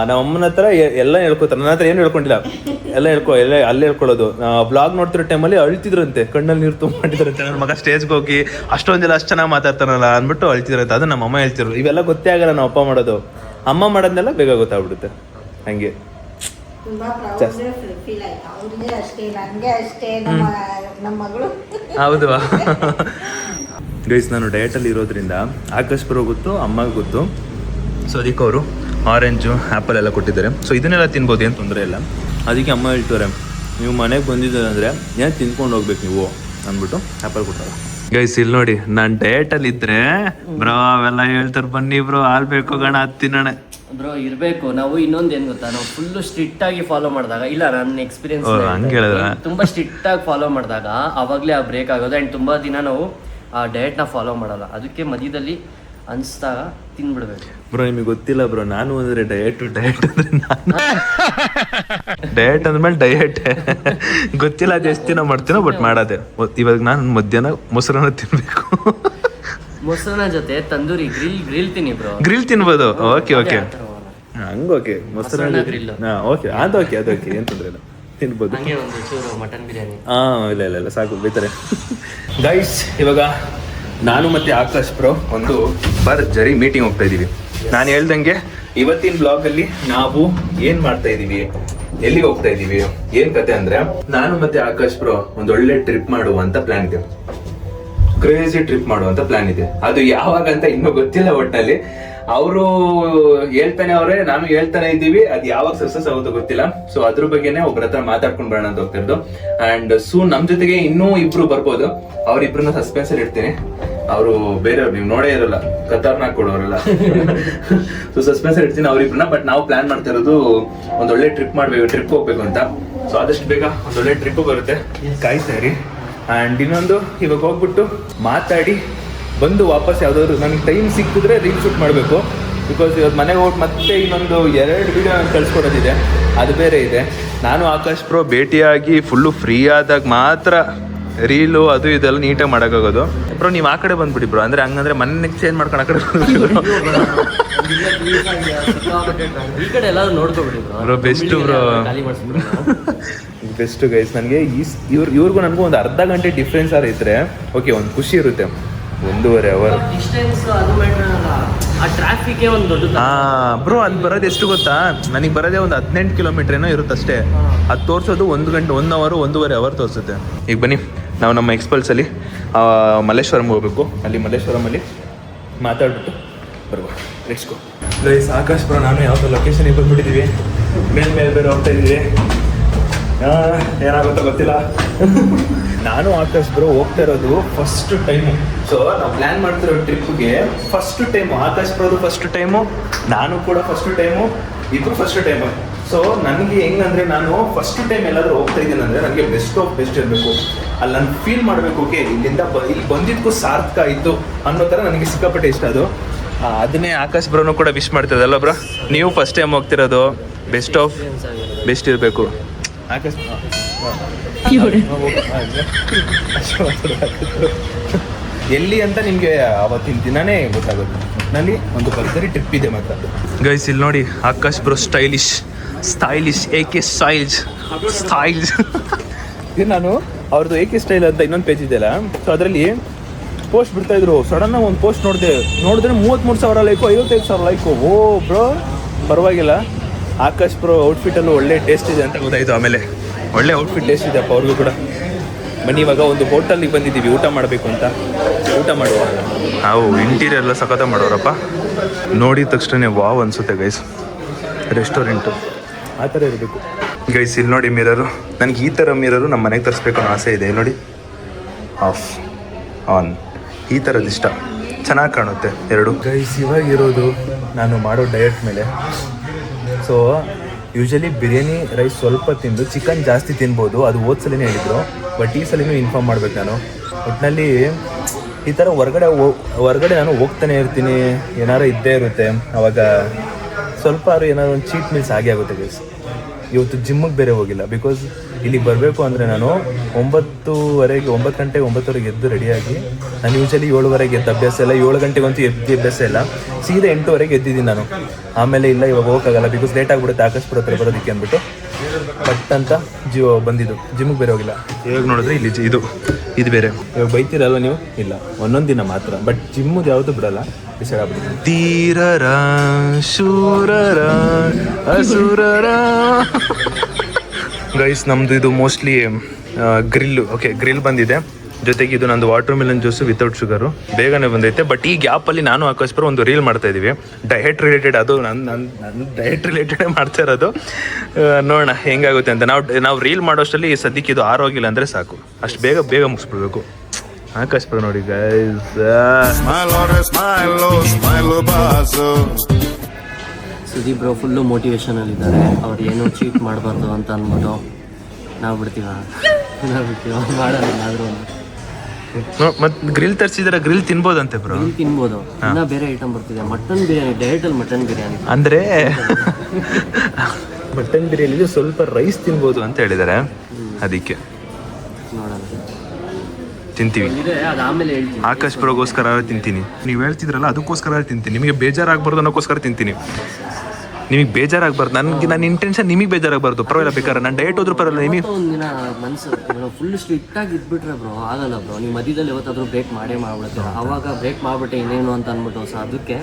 ನಮ್ಮಮ್ಮನ ಹತ್ರ ಎಲ್ಲ ಹೇಳ್ಕೊತಾರೆ, ನನ್ನ ಹತ್ರ ಏನು ಹೇಳ್ಕೊಂಡಿಲ್ಲ. ಎಲ್ಲ ಅಲ್ಲೇ ಹೇಳ್ಕೊಳ್ಳೋದು. ಬ್ಲಾಗ್ ನೋಡ್ತಿರೋ ಟೈಮಲ್ಲಿ ಅಳ್ತಿದ್ರಂತೆ, ಕಣ್ಣಲ್ಲಿ ನೀರು ತುಂಬಿಟ್ಟಿದ್ರಂತೆ. ನನ್ನ ಮಗ ಸ್ಟೇಜ್ಗೆ ಹೋಗಿ ಅಷ್ಟೊಂದೆಲ್ಲ ಅಷ್ಟು ಚೆನ್ನಾಗಿ ಮಾತಾಡ್ತಾನಲ್ಲ ಅಂದ್ಬಿಟ್ಟು ಅಳ್ತಿದ್ರಂತೆ. ಅದು ನಮ್ಮ ಅಮ್ಮ ಹೇಳ್ತಿದ್ರು. ಇವೆಲ್ಲ ಗೊತ್ತೇ ಆಗಲ್ಲ ನಮ್ಮ ಅಪ್ಪ ಮಾಡೋದು. ಅಮ್ಮ ಮಾಡೋದನ್ನೆಲ್ಲ ಬೇಗ ಗೊತ್ತಾಗ್ಬಿಡುತ್ತೆ ಹಂಗೆ. ಹೌದು ಗೈಸ್, ನಾನು ಡಯಟಲ್ಲಿ ಇರೋದ್ರಿಂದ ಆಕಾಶ್ಪುರ ಗೊತ್ತು, ಅಮ್ಮಗೆ ಗೊತ್ತು. ಸೊ ಅದಕ್ಕೆ ಅವರು ಆರೆಂಜು ಆ್ಯಪಲ್ ಎಲ್ಲ ಕೊಟ್ಟಿದ್ದಾರೆ. ಸೊ ಇದನ್ನೆಲ್ಲ ತಿನ್ಬೋದು, ಏನು ತೊಂದರೆ ಇಲ್ಲ. ಅದಕ್ಕೆ ಅಮ್ಮ ಹೇಳ್ತಾರೆ, ನೀವು ಮನೆಗೆ ಬಂದಿದ್ದಾರೆ ಅಂದರೆ ಏನು ತಿನ್ಕೊಂಡು ಹೋಗ್ಬೇಕು ನೀವು ಅಂದ್ಬಿಟ್ಟು ಆ್ಯಪಲ್ ಕೊಟ್ಟಾರೆ. ಗೈಸ್ ಇಲ್ಲಿ ನೋಡಿ, ನಾನು ಡಯಟಲ್ಲಿ ಇದ್ರೆ ಬ್ರೋ ಅವೆಲ್ಲ ಹೇಳ್ತಾರೆ, ಬನ್ನಿ ಬ್ರೋ ಹಾಲು ಬೇಕು ಗಣ ಅದು ತಿನ್ನೋಣ ಬ್ರೋ ಇರಬೇಕು. ನಾವು ಇನ್ನೊಂದು ಏನು ಗೊತ್ತಾ, ನಾವು ಫುಲ್ಲು ಸ್ಟ್ರಿಕ್ಟ್ ಆಗಿ ಫಾಲೋ ಮಾಡಿದಾಗ, ಇಲ್ಲ ನನ್ನ ಎಕ್ಸ್ಪೀರಿಯನ್ಸ್ ತುಂಬ ಸ್ಟ್ರಿಕ್ಟ್ ಆಗಿ ಫಾಲೋ ಮಾಡಿದಾಗ ಆವಾಗಲೇ ಆ ಬ್ರೇಕ್ ಆಗೋದು. ಆ್ಯಂಡ್ ತುಂಬ ದಿನ ನಾವು ಆ ಡಯಟ್ನ ಫಾಲೋ ಮಾಡಲ್ಲ. ಅದಕ್ಕೆ ಮಧ್ಯದಲ್ಲಿ ಅನಿಸ್ದಾಗ ತಿನ್ಬಿಡ್ಬೇಕು. ಬ್ರೋ ನಿಮಗೆ ಗೊತ್ತಿಲ್ಲ ಬ್ರೋ, ನಾನು ಅಂದರೆ ಡಯಟ್ ಅಂದರೆ ನಾನು ಡಯಟ್ ಅಂದ್ಮೇಲೆ ಡಯಟ್ ಗೊತ್ತಿಲ್ಲ. ಅದು ಎಷ್ಟು ದಿನ ಮಾಡ್ತೀನೋ ಬಟ್ ಮಾಡೋದೆ. ಇವಾಗ ನಾನು ಮಧ್ಯಾಹ್ನ ಮೊಸರನ್ನ ತಿನ್ಬೇಕು. ಮೊಸರನ್ನ ಜೊತೆ ತಂದೂರಿ ಗ್ರಿಲ್ ತಿನ್ನಿ ಬ್ರೋ. ಗ್ರಿಲ್ ತಿನ್ಬೋದು. ಓಕೆ ಹಂಗೋಕೆ ಮೊಸರನ್ನ ಗ್ರಿಲ್. ಓಕೆ ಅದೋಕೆ ಏನು ತೊಂದರೆ ಇಲ್ಲ, ತಿನ್ಬೋದು. ಹಂಗೆ ಒಂದು ಚೂರು ಮಟನ್ ಬಿರಿಯಾನಿ. ಇಲ್ಲ ಸಾಕು, ಬೈತಾರೆ. ಗೈಸ್ ಇವಾಗ ನಾನು ಮತ್ತೆ ಆಕಾಶ್ ಬ್ರೋ ಒಂದು ಭರ್ಜರಿ ಮೀಟಿಂಗ್ ಹೋಗ್ತಾ ಇದೀವಿ. ನಾನು ಹೇಳ್ದಂಗೆ ಇವತ್ತಿನ ಬ್ಲಾಗ್ ಅಲ್ಲಿ ನಾವು ಏನ್ ಮಾಡ್ತಾ ಇದೀವಿ, ಎಲ್ಲಿಗೆ ಹೋಗ್ತಾ ಇದೀವಿ, ಏನ್ ಕತೆ ಅಂದ್ರೆ, ನಾನು ಮತ್ತೆ ಆಕಾಶ್ ಬ್ರೋ ಒಂದೊಳ್ಳೆ ಟ್ರಿಪ್ ಮಾಡುವಂತ ಪ್ಲಾನ್ ಇದೆ. ಕ್ರೇಜಿ ಟ್ರಿಪ್ ಮಾಡುವಂತ ಪ್ಲಾನ್ ಇದೆ. ಅದು ಯಾವಾಗ ಅಂತ ಇನ್ನೂ ಗೊತ್ತಿಲ್ಲ. ಒಟ್ಟಿನಲ್ಲಿ ಅವರು ಹೇಳ್ತಾನೆ ಅವ್ರೆ, ನಾನು ಹೇಳ್ತಾನೆ ಇದ್ದೀವಿ. ಅದು ಯಾವಾಗ ಸಕ್ಸಸ್ ಆಗುತ್ತೋ ಗೊತ್ತಿಲ್ಲ. ಸೊ ಅದ್ರ ಬಗ್ಗೆನೆ ಒಬ್ಬರ ಹತ್ರ ಮಾತಾಡ್ಕೊಂಡು ಬರೋಣ ಅಂತ ಹೋಗ್ತಿರೋದು. ಅಂಡ್ ಸೂನ್ ನಮ್ ಜೊತೆಗೆ ಇನ್ನೂ ಇಬ್ರು ಬರ್ಬೋದು. ಅವ್ರಿಬ್ರನ್ನ ಸಸ್ಪೆನ್ಸ್ ಅಲ್ಲಿ ಇಡ್ತೀನಿ. ಅವರು ಬೇರೆಯವ್ರು, ನೀವು ನೋಡೇ ಇರಲ್ಲ, ಖತರ್ನಾಕ್ ಕೊಡೋರಲ್ಲ. ಸೊ ಸಸ್ಪೆನ್ಸ್ ಅಲ್ಲಿ ಇಡ್ತೀನಿ ಅವ್ರಿಬ್ರನ್ನ. ಬಟ್ ನಾವು ಪ್ಲಾನ್ ಮಾಡ್ತಾ ಇರೋದು ಒಂದೊಳ್ಳೆ ಟ್ರಿಪ್ ಹೋಗ್ಬೇಕು ಅಂತ. ಸೊ ಆದಷ್ಟು ಬೇಗ ಒಂದೊಳ್ಳೆ ಟ್ರಿಪ್ ಬರುತ್ತೆ, ಕಾಯ್ತಾ ಇರಿ. ಅಂಡ್ ಇನ್ನೊಂದು, ಇವಾಗ ಹೋಗ್ಬಿಟ್ಟು ಮಾತಾಡಿ ಬಂದು ವಾಪಸ್ ಯಾವ್ದಾದ್ರು ನನಗೆ ಟೈಮ್ ಸಿಕ್ಕಿದ್ರೆ ರೀಲ್ ಶೂಟ್ ಮಾಡಬೇಕು. ಬಿಕಾಸ್ ಇವತ್ತು ಮನೆಗೆ ಹೋಗಿ ಮತ್ತೆ ಇನ್ನೊಂದು 2 ವಿಡಿಯೋ ನಾನು ಕಳ್ಸ್ಕೊಡೋದಿದೆ, ಅದು ಬೇರೆ ಇದೆ. ನಾನು ಆಕಾಶ್ ಬ್ರೋ ಭೇಟಿಯಾಗಿ ಫುಲ್ಲು ಫ್ರೀ ಆದಾಗ ಮಾತ್ರ ರೀಲು ಅದು ಇದೆಲ್ಲ ನೀಟಾಗಿ ಮಾಡೋಕ್ಕಾಗೋದು. ಬ್ರೋ ನೀವು ಆ ಕಡೆ ಬಂದ್ಬಿಡಿ ಬ್ರೋ, ಅಂದರೆ ಹಂಗಂದ್ರೆ ಮನೆ ಚೇಂಜ್ ಮಾಡ್ಕೊಂಡು ಆ ಕಡೆ ಈ ಕಡೆ ಎಲ್ಲಾದ್ರೂ ನೋಡ್ಕೊಬಿಡಿ bro. Best bro, best guys. ನನಗೆ ಇವ್ರಿಗೂ ನನಗೂ ಒಂದು ಅರ್ಧ ಗಂಟೆ ಡಿಫ್ರೆನ್ಸ್ ಇದ್ರೆ ಓಕೆ, ಒಂದು ಖುಷಿ ಇರುತ್ತೆ. 1.5 ಅವರ್ ಡಿಸ್ಟೆನ್ಸ್ ಅದು ಮ್ಯಾಟರ್ ಅಲ್ಲ, ಆ ಟ್ರಾಫಿಕ್ ಒಂದು ದೊಡ್ಡ. ಬ್ರೋ ಅದು ಬರೋದು ಎಷ್ಟು ಗೊತ್ತಾ, ನನಗೆ ಬರೋದೇ ಒಂದು 18 ಕಿಲೋಮೀಟರ್ ಏನೋ ಇರುತ್ತೆ ಅಷ್ಟೇ. ಅದು ತೋರಿಸೋದು 1 ಗಂಟೆ 1 ಅವರ್ 1.5 ಅವರ್ ತೋರಿಸುತ್ತೆ. ಈಗ ಬನ್ನಿ ನಾವು ನಮ್ಮ ಎಕ್ಸ್ಪಲ್ಸಲ್ಲಿ ಮಲ್ಲೇಶ್ವರಮ್ಗೆ ಹೋಗಬೇಕು. ಅಲ್ಲಿ ಮಲ್ಲೇಶ್ವರಮಲ್ಲಿ ಮಾತಾಡ್ಬಿಟ್ಟು ಬರುವ. Let's go guys. Akash bro ನಾನು ಯಾವುದೋ ಲೊಕೇಶನಿಗೆ ಬಂದುಬಿಟ್ಟಿದ್ದೀವಿ. ಮೇಲೆ ಬೇರೆ ಹೋಗ್ತಾ ಇದ್ದೀವಿ. ಏನಾಗುತ್ತೋ ಗೊತ್ತಿಲ್ಲ. ನಾನು ಆಕಾಶ್ ಬ್ರೋ ಹೋಗ್ತಾ ಇರೋದು ಫಸ್ಟ್ ಟೈಮು. ಸೊ ನಾವು ಪ್ಲ್ಯಾನ್ ಮಾಡ್ತಿರೋ ಟ್ರಿಪ್ಗೆ ಫಸ್ಟ್ ಟೈಮು. ಆಕಾಶ್ ಬ್ರೋದು ಫಸ್ಟ್ ಟೈಮು, ನಾನು ಕೂಡ ಫಸ್ಟ್ ಟೈಮು, ಇಬ್ಬರು ಫಸ್ಟ್ ಟೈಮು. ಸೊ ನನಗೆ ಹೆಂಗಂದರೆ, ನಾನು ಫಸ್ಟ್ ಟೈಮ್ ಎಲ್ಲಾದರೂ ಹೋಗ್ತಾ ಇದ್ದೀನಿ ಅಂದರೆ ನನಗೆ ಬೆಸ್ಟ್ ಆಫ್ ಬೆಸ್ಟ್ ಇರಬೇಕು. ಅಲ್ಲಿ ನಾನು ಫೀಲ್ ಮಾಡಬೇಕು, ಓಕೆ ಇಲ್ಲಿಂದ ಇಲ್ಲಿ ಬಂದಿದ್ದಕ್ಕೂ ಸಾರ್ಥಕ ಆಯಿತು ಅನ್ನೋ ಥರ ನನಗೆ ಸಿಕ್ಕಾಪಟ್ಟೆ ಇಷ್ಟ ಅದು. ಅದನ್ನೇ ಆಕಾಶ್ ಬ್ರೋನು ಕೂಡ ವಿಶ್ ಮಾಡ್ತಿದ್ದಲ್ಲ ಬ್ರೋ. ನೀವು ಫಸ್ಟ್ ಟೈಮ್ ಹೋಗ್ತಿರೋದು, ಬೆಸ್ಟ್ ಆಫ್ ಬೆಸ್ಟ್ ಇರಬೇಕು ಆಕಾಶ್. ಎಲ್ಲಿ ಅಂತ ನಿಮಗೆ ಅವತ್ತಿನ ದಿನನೇ ಗೊತ್ತಾಗೋದು. ನಲ್ಲಿ ಒಂದು ಭರ್ಜರಿ ಟ್ರಿಪ್ ಇದೆ ಮಾತ್ರ ಗೈಸ್. ಇಲ್ಲಿ ನೋಡಿ Akash bro stylish AK styles. ಇದು ನಾನು ಅವ್ರದ್ದು AK ಸ್ಟೈಲ್ ಅಂತ ಇನ್ನೊಂದು ಪೇಜ್ ಇದೆಯಲ್ಲ, ಸೊ ಅದರಲ್ಲಿ ಪೋಸ್ಟ್ ಬಿಡ್ತಾ ಇದ್ರು. ಸಡನ್ನಾಗಿ ಒಂದು ಪೋಸ್ಟ್ ನೋಡಿದ್ರೆ 33,000 ಲೈಕು, 55,000 ಲೈಕು. ಓ ಬ್ರೋ ಪರವಾಗಿಲ್ಲ, ಆಕಾಶ್ ಬ್ರೋ ಔಟ್ಫಿಟಲ್ಲೂ ಒಳ್ಳೆ ಟೇಸ್ಟ್ ಇದೆ ಅಂತ ಗೊತ್ತಾಯಿತು. ಆಮೇಲೆ ಒಳ್ಳೆ ಔಟ್ಫಿಟ್ ಟೇಸ್ಟ್ ಇದೆಯಪ್ಪ ಅವ್ರಿಗೂ ಕೂಡ. ಬನ್ನಿ ಇವಾಗ ಒಂದು ಹೋಟೆಲ್ಗೆ ಬಂದಿದ್ದೀವಿ ಊಟ ಮಾಡಬೇಕು ಅಂತ. ಊಟ ಮಾಡುವ ನಾವು ಇಂಟೀರಿಯರ್ ಎಲ್ಲ ಸಖತ್ತ ಮಾಡೋರಪ್ಪ. ನೋಡಿದ ತಕ್ಷಣ ವಾವ್ ಅನಿಸುತ್ತೆ ಗೈಸ್. ರೆಸ್ಟೋರೆಂಟು ಆ ಥರ ಇರಬೇಕು ಗೈಸ್. ಇಲ್ಲಿ ನೋಡಿ ಮಿರರು, ನನಗೆ ಈ ಥರ ಮಿರರು ನಮ್ಮ ಮನೆಗೆ ತರಿಸ್ಬೇಕು ಅನ್ನೋ ಆಸೆ ಇದೆ. ನೋಡಿ ಆಫ್ ಆನ್ ಈ ಥರದ್ದು ಇಷ್ಟ, ಚೆನ್ನಾಗಿ ಕಾಣುತ್ತೆ ಎರಡು. ಗೈಸ್ ಇವಾಗ ಇರೋದು ನಾನು ಮಾಡೋ ಡಯಟ್ ಮೇಲೆ. ಸೊ ಯೂಶಲಿ ಬಿರಿಯಾನಿ ರೈಸ್ ಸ್ವಲ್ಪ ತಿಂದು ಚಿಕನ್ ಜಾಸ್ತಿ ತಿನ್ಬೋದು, ಅದು ಸಲನೇ ಹೇಳಿದರು. ಬಟ್ ಈ ಸಲಿನೂ ಇನ್ಫಾರ್ಮ್ ಮಾಡ್ಬೇಕು ನಾನು. ಒಟ್ಟಿನಲ್ಲಿ ಈ ಥರ ಹೊರಗಡೆ ನಾನು ಹೋಗ್ತಾನೆ ಇರ್ತೀನಿ, ಏನಾರು ಇದ್ದೇ ಇರುತ್ತೆ. ಆವಾಗ ಸ್ವಲ್ಪ ಏನಾದ್ರು ಒಂದು ಚೀಟ್ ಮೀಲ್ಸ್ ಆಗೇ ಆಗುತ್ತೆ ಗೈಸ್. ಇವತ್ತು ಜಿಮ್ಮಿಗೆ ಬೇರೆ ಹೋಗಿಲ್ಲ, ಬಿಕಾಸ್ ಇಲ್ಲಿಗೆ ಬರಬೇಕು ಅಂದರೆ ನಾನು 9:30 ಎದ್ದು ರೆಡಿಯಾಗಿ, ನಾನು ಯೂಶಲಿ 7:30 ಎದ್ದು ಅಭ್ಯಾಸ ಇಲ್ಲ, 7 ಗಂಟೆಗಂತೂ ಎದ್ದು ಅಭ್ಯಾಸ ಇಲ್ಲ. ಸೀದಾ 8:00 ಎದ್ದಿದ್ದೀನಿ ನಾನು. ಆಮೇಲೆ ಇಲ್ಲ ಇವಾಗ ಹೋಗೋಕ್ಕಾಗಲ್ಲ, ಬಿಕಾಸ್ ಲೇಟ್ ಆಗಿಬಿಡುತ್ತೆ ಆಕಾಶ್ ಪುರ ಹತ್ರ ಬರೋದಕ್ಕೆ ಅಂದ್ಬಿಟ್ಟು ಬಟ್ ಅಂತ ಬಂದಿದ್ದು. ಜಿಮ್ಮಿಗೆ ಬೇರೆ ಹೋಗಿಲ್ಲ. ಇವಾಗ ನೋಡಿದ್ರೆ ಇಲ್ಲಿ ಇದು ಬೇರೆ. ಇವಾಗ ಬೈತೀರಲ್ವ ನೀವು? ಇಲ್ಲ, ಒಂದೊಂದು ದಿನ ಮಾತ್ರ. ಬಟ್ ಜಿಮ್ಮದು ಯಾವುದು ಬಿಡಲ್ಲ, ಡಿಸೈಡ್ ಆಗ್ಬಿಟ್ಟು. ತೀರರ ಶೂರರ ಅಸುರರ ಗೈಸ್. ನಮ್ಮದು ಇದು ಮೋಸ್ಟ್ಲಿ ಗ್ರಿಲ್ಲು. ಓಕೆ, ಗ್ರಿಲ್ ಬಂದಿದೆ. ಜೊತೆಗೆ ಇದು ನಂದು water melon juice without sugar ಬೇಗನೆ ಬಂದೈತೆ. ಬಟ್ ಈ ಗ್ಯಾಪಲ್ಲಿ ನಾನು ಆಕಾಶ್ ಬ್ರೋ ಒಂದು ರೀಲ್ ಮಾಡ್ತಾ ಇದ್ದೀವಿ, ಡಯಟ್ ರಿಲೇಟೆಡ್. ಅದು ನನ್ನ ಡಯಟ್ ರಿಲೇಟೆಡೇ ಮಾಡ್ತಾ ಇರೋದು. ನೋಡೋಣ ಹೆಂಗಾಗುತ್ತೆ ಅಂತ. ನಾವು ರೀಲ್ ಮಾಡೋಷ್ಟರಲ್ಲಿ ಸದ್ಯಕ್ಕೆ ಇದು ಆರೋಗಿಲ್ಲ ಅಂದರೆ ಸಾಕು, ಅಷ್ಟು ಬೇಗ ಮುಗಿಸ್ಬಿಡ್ಬೇಕು. ಆಕಾಶ್ ಬ್ರೋ ನೋಡಿ ಗೈಸ್. ಸುದೀಪ್ ಬ್ರೋ ಫುಲ್ಲು ಮೋಟಿವೇಶನಲ್ಲಿದ್ದಾರೆ. ಅವ್ರು ಏನೂ ಚೀಟ್ ಮಾಡಬಾರ್ದು ಅಂತ ಅಂದ್ಬಿಟ್ಟು ನಾವು ಬಿಡ್ತೀವ ಮಾಡೋಣ. ಆದರೂ ಮತ್ತೆ ಗ್ರಿಲ್ ತರಿಸಿದಾರೆ, ಗ್ರಿಲ್ ತಿನ್ಬೋದಂತೆ ಬ್ರೋ. ಗ್ರಿಲ್ ತಿನ್ಬೋದು. ಇನ್ನೂ ಬೇರೆ ಐಟಮ್ ಬರ್ತಿದೆ, ಮಟನ್ ಬಿರಿಯಾನಿ. ಡಯಟಲ್ಲಿ ಮಟನ್ ಬಿರಿಯಾನಿ ಅಂದರೆ ಮಟನ್ ಬಿರಿಯಾನಿಲಿ ಸ್ವಲ್ಪ ರೈಸ್ ತಿನ್ಬೋದು ಅಂತ ಹೇಳಿದ್ದಾರೆ. ಅದಕ್ಕೆ ನೋಡೋಣ, ತಿಂತೀವಿ. ಅದಾದಮೇಲೆ ಹೇಳ್ತೀನಿ. ಆಕಾಶ್ ಬ್ರೋಗೋಸ್ಕರ ತಿಂತೀನಿ. ನೀವು ಹೇಳ್ತಿದ್ರಲ್ಲ ಅದಕ್ಕೋಸ್ಕರ ತಿಂತೀನಿ. ನಿಮಗೆ ಬೇಜಾರಾಗಬಾರ್ದು ಅನ್ನೋಕ್ಕೋಸ್ಕರ ತಿಂತೀನಿ. ನಿಮಗೆ ಬೇಜಾರಾಗಬಾರ್ದು, ನನ್ನ ಇಂಟೆನ್ಷನ್ ನಿಮಗೆ ಬೇಜಾರಾಗಬಾರ್ದು. ಪರವಾಗಿಲ್ಲ, ಬೇಕಾದ್ರೆ ನಾನು ಡಯಟ್ ಹೋದ್ರೂ ಪರವಾಗಿಲ್ಲ. ನಿಮಗೆ ಒಂದಿನ ಮನಸ್ಸು ಫುಲ್ ಸ್ಟ್ರಿಕ್ಟಾಗಿ ಇದ್ಬಿಟ್ರೆ ಬ್ರೋ ಆಗಲ್ಲ ಬ್ರೋ. ನೀವು ಮಧ್ಯದಲ್ಲಿ ಯಾವತ್ತಾದ್ರೂ ಬ್ರೇಕ್ ಮಾಡ್ಬಿಡ್ತೀರ. ಆವಾಗ ಬ್ರೇಕ್ ಮಾಡಿಬಿಟ್ಟೆ ಇನ್ನೇನು ಅಂತ ಅಂದ್ಬಿಟ್ಟು ಅದಕ್ಕೆ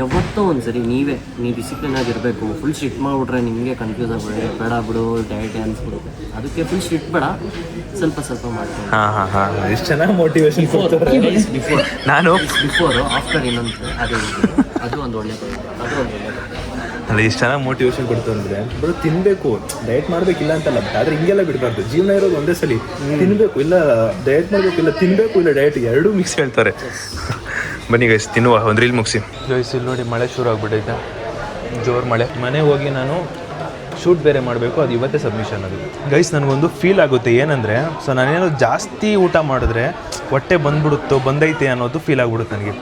ಯಾವತ್ತೋ ಒಂದ್ಸರಿ ನೀವು ಡಿಸಿಪ್ಲಿನ್ ಆಗಿರಬೇಕು. ಫುಲ್ ಸ್ಟ್ರಿಕ್ಟ್ ಮಾಡಿಬಿಟ್ರೆ ನಿಮಗೆ ಕನ್ಫ್ಯೂಸ್ ಆಗ್ಬಿಡಿ, ಬೇಡ ಬಿಡು ಡಯಟ್ ಅನ್ಸ್ಬಿಡುತ್ತೆ. ಅದಕ್ಕೆ ಫುಲ್ ಸ್ಟ್ರಿಕ್ಟ್ ಬೇಡ, ಸ್ವಲ್ಪ ಮಾಡ್ತೀನಿ. ಹಾಂ ಎಷ್ಟು ಚೆನ್ನಾಗಿ ಮೋಟಿವೇಶನ್ ಕೊಡ್ತಾರೆ. ನಾನು ಬಿಫೋರು ಆಫ್ಟರ್ ಇನ್ನೊಂದು ಅದು ಒಂದು ಒಳ್ಳೆ ಅಲ್ಲ, ಎಷ್ಟು ಚೆನ್ನಾಗಿ ಮೋಟಿವೇಶನ್ ಕೊಡ್ತಾರೆ ಅಂದರೆ ಬರೋ ತಿನ್ನಬೇಕು, ಡಯಟ್ ಮಾಡಬೇಕಿಲ್ಲ ಅಂತಲ್ಲ. ಆದರೆ ಹಿಂಗೆಲ್ಲ ಬಿಡಬಾರ್ದು. ಜೀವನ ಇರೋದು ಒಂದೇ ಸಲ. ತಿನ್ನಬೇಕು ಇಲ್ಲ ಡಯಟ್ ಮಾಡಬೇಕು, ಇಲ್ಲ ತಿನ್ನಬೇಕು ಇಲ್ಲ ಡಯಟ್, ಎರಡೂ ಮಿಕ್ಸ್ ಹೇಳ್ತಾರೆ. ಬನ್ನಿ ಗೈಸ್ ತಿನ್ನುವ, ಒಂದು ರೀಲ್ ಮುಗಿಸಿ. ಗೈಸ್ ಇಲ್ಲಿ ನೋಡಿ ಮಳೆ ಶುರು ಆಗ್ಬಿಟ್ಟೈತೆ, ಜೋರು ಮಳೆ. ಮನೆಗೆ ಹೋಗಿ ನಾನು ಶೂಟ್ ಬೇರೆ ಮಾಡಬೇಕು, ಅದು ಇವತ್ತೇ ಸಬ್ಮಿಷನ್. ಅದು ಗೈಸ್ ನನಗೊಂದು ಫೀಲ್ ಆಗುತ್ತೆ ಏನಂದರೆ, ಸೊ ನಾನೇನೋ ಜಾಸ್ತಿ ಊಟ ಮಾಡಿದ್ರೆ ಹೊಟ್ಟೆ ಬಂದೈತೆ ಅನ್ನೋದು ಫೀಲ್ ಆಗ್ಬಿಡುತ್ತೆ ನನಗೆ.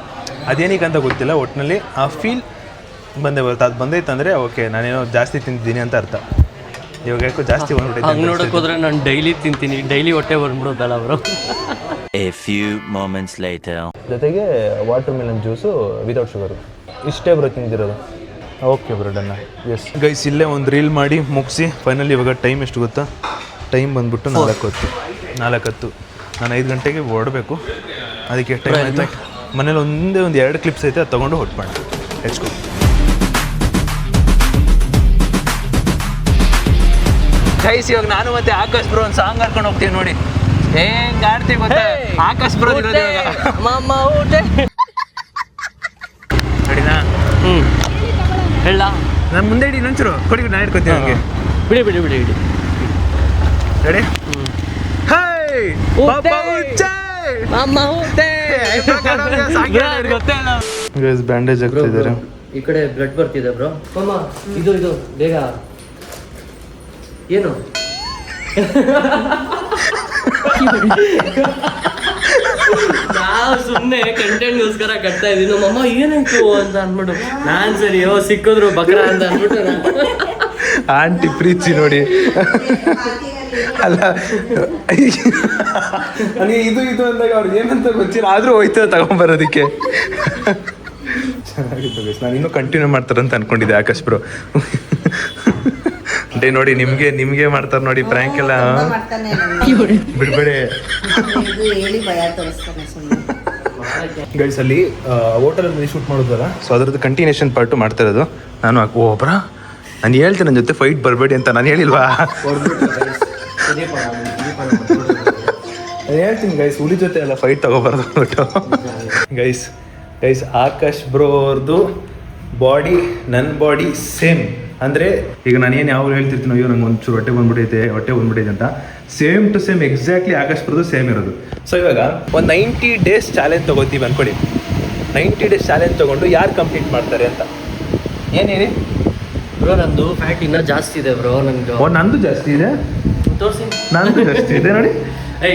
ಅದೇನಕ್ಕೆ ಅಂತ ಗೊತ್ತಿಲ್ಲ, ಒಟ್ಟಿನಲ್ಲಿ ಆ ಫೀಲ್ ಬಂದೇ ಬರುತ್ತೆ. ಅದು ಬಂದೈತೆ ಅಂದರೆ ಓಕೆ ನಾನೇನೋ ಜಾಸ್ತಿ ತಿಂತಿದ್ದೀನಿ ಅಂತ ಅರ್ಥ. ಇವಾಗ ಯಾಕೋ ಜಾಸ್ತಿ ಹಂಗೆ ನೋಡಕ್ ಬಂದ್ಬಿಟ್ಟೈತೆ ಹೋದ್ರೆ ನಾನು ಡೈಲಿ ತಿಂತೀನಿ, ಡೈಲಿ ಹೊಟ್ಟೆ ಬಂದ್ಬಿಡುತ್ತಲ್ಲ ಅವರು. A few moments later. ಜೊತೆಗೆ watermelon juice without sugar. ಇಷ್ಟೇ ಬ್ರೋ ತಿಂದಿರೋದು. ಓಕೆ ಬ್ರೋ ಡನ್ನ. ಎಸ್ ಗೈಸ್, ಇಲ್ಲೇ ಒಂದು ರೀಲ್ ಮಾಡಿ ಮುಗಿಸಿ ಫೈನಲಿ ಇವಾಗ ಟೈಮ್ ಎಷ್ಟು ಗೊತ್ತಾ? ಟೈಮ್ ಬಂದ್ಬಿಟ್ಟು 4:10. ನಾನು 5 ಗಂಟೆಗೆ ಹೊರಡಬೇಕು. ಅದಕ್ಕೆ ಟೈಮ್ ಆಯಿತು. ಮನೇಲಿ ಒಂದು 2 ಕ್ಲಿಪ್ಸ್ ಐತೆ, ಅದು ತೊಗೊಂಡು ಹೊಟ್ಬೇಡ. ಹೆಚ್ಕೊ. ಗೈಸ್, ಇವಾಗ ನಾನು ಮತ್ತೆ ಆಕಾಶ್ ಬ್ರೋ ಒಂದು ಸಾಂಗ್ ಹಾಡ್ಕೊಂಡು ಹೋಗ್ತೀವಿ ನೋಡಿ. ಹೆಂಗ್ ಆಡ್ತೀವಿ ಗೊತ್ತಾ? ಆಕಾಶ್ ಬ್ರೋ ಇರೋದು ಇವಾಗ. ನೋಡಿನಾ? ಹೇಳ ನಾನು ಮುಂದೆ ಇಡಿ ನಂಚರು ಕೊಡಿ, ನಾನು ಇಟ್ಕೊತೀನಿ ಹಂಗೆ. ಬಿಡಿ ರೆಡಿ? ಹೇ ಗೈಸ್, ಬ್ಯಾಂಡೇಜ್ ಆಗ್ತಿದ್ದಾರೆ. ಈ ಕಡೆ ಬ್ಲಡ್ ಬರ್ತಿದೆ ಬ್ರೋ. ಇದು ಬೇಗ ಏನು ನಾವು ಸುಮ್ಮನೆ ಕಂಟೆಂಟ್ಗೋಸ್ಕರ ಕಟ್ತಾ ಇದೀವಿ. ನಮ್ಮಮ್ಮ ಏನಾಯ್ತು ಅಂತ ಅಂದ್ಬಿಟ್ಟು ನಾನ್ ಸರಿ ಸಿಕ್ಕಿದ್ರು ಬಕ್ರ ಅಂತ ಅಂದ್ಬಿಟ್ಟು ಆಂಟಿ ಪ್ರೀತಿ ನೋಡಿ. ಅಲ್ಲ ಇದು ಅಂದಾಗ ಅವ್ರಿಗೆ ಏನಂತ ಗೊತ್ತಿಲ್ಲ, ಆದ್ರೂ ಹೋಯ್ತದ ತಗೊಂಬರೋದಕ್ಕೆ. ಚೆನ್ನಾಗಿತ್ತು ಗೈಸ್. ನಾನು ಇನ್ನೂ ಕಂಟಿನ್ಯೂ ಮಾಡ್ತಾರಂತ ಅನ್ಕೊಂಡಿದ್ದೆ ಆಕಾಶ್ ಬ್ರೋ. ಡೇ ನೋಡಿ, ನಿಮ್ಗೆ ಮಾಡ್ತಾರೆ ನೋಡಿ ಪ್ರ್ಯಾಂಕ್ ಎಲ್ಲ. ಮಾಡ್ತಾನೆ ಬಿಡ್ಬೇಡಿ ಹೇಳಿ ಭಯ ತೋರಿಸ್ತಾನೆ ಸುಮ್ಮನೆ. ಗೈಸ್, ಅಲ್ಲಿ ಹೋಟೆಲಲ್ಲಿ ಶೂಟ್ ಮಾಡೋದಲ್ಲ, ಸೊ ಅದ್ರದ್ದು ಕಂಟಿನ್ಯೂಷನ್ ಪಾರ್ಟು ಮಾಡ್ತಾ ಇರೋದು. ನಾನು ಒಬ್ರ ನಾನು ಹೇಳ್ತೀನಿ ನನ್ನ ಜೊತೆ ಫೈಟ್ ಬರಬೇಡಿ ಅಂತ ನಾನು ಹೇಳಿಲ್ವಾ? ಹೇಳ್ತೀನಿ ಗೈಸ್, ಹುಲಿ ಜೊತೆ ಎಲ್ಲ ಫೈಟ್ ತಗೋಬಾರ್ದು ಅಂದ್ಬಿಟ್ಟು. ಗೈಸ್ ಆಕಾಶ್ ಬ್ರೋ ಅವ್ರದ್ದು ಬಾಡಿ ನನ್ನ ಬಾಡಿ ಸೇಮ್. ಅಂದರೆ ಈಗ ನಾನೇನು ಯಾವಾಗ ಹೇಳ್ತಿರ್ತೀನಿ, ಅಯ್ಯೋ ನಂಗೆ ಒಂಚೂರು ಹೊಟ್ಟೆ ಬಂದ್ಬಿಟ್ಟೈತೆ ಅಂತ, same to same exactly Akash ಬ್ರೋದು ಸೇಮ್ ಇರೋದು. ಸೊ ಇವಾಗ ಒಂದು 90 ಡೇಸ್ ಚಾಲೆಂಜ್ ತೊಗೋತೀವಿ ಅಂದ್ಕೊಳ್ಳಿ. 90 ಡೇಸ್ ಚಾಲೆಂಜ್ ತೊಗೊಂಡು ಯಾರು ಕಂಪ್ಲೀಟ್ ಮಾಡ್ತಾರೆ ಅಂತ ಏನು ಹೇಳಿ ಬ್ರೋ. ನಂದು ಫ್ಯಾಟ್ ಇನ್ನೂ ಜಾಸ್ತಿ ಇದೆ ಬ್ರೋ. ನನ್ಗೆ ನಂದು ಜಾಸ್ತಿ ಇದೆ, ತೋರಿಸಿ. ನಂದು ಜಾಸ್ತಿ ಇದೆ ನೋಡಿ.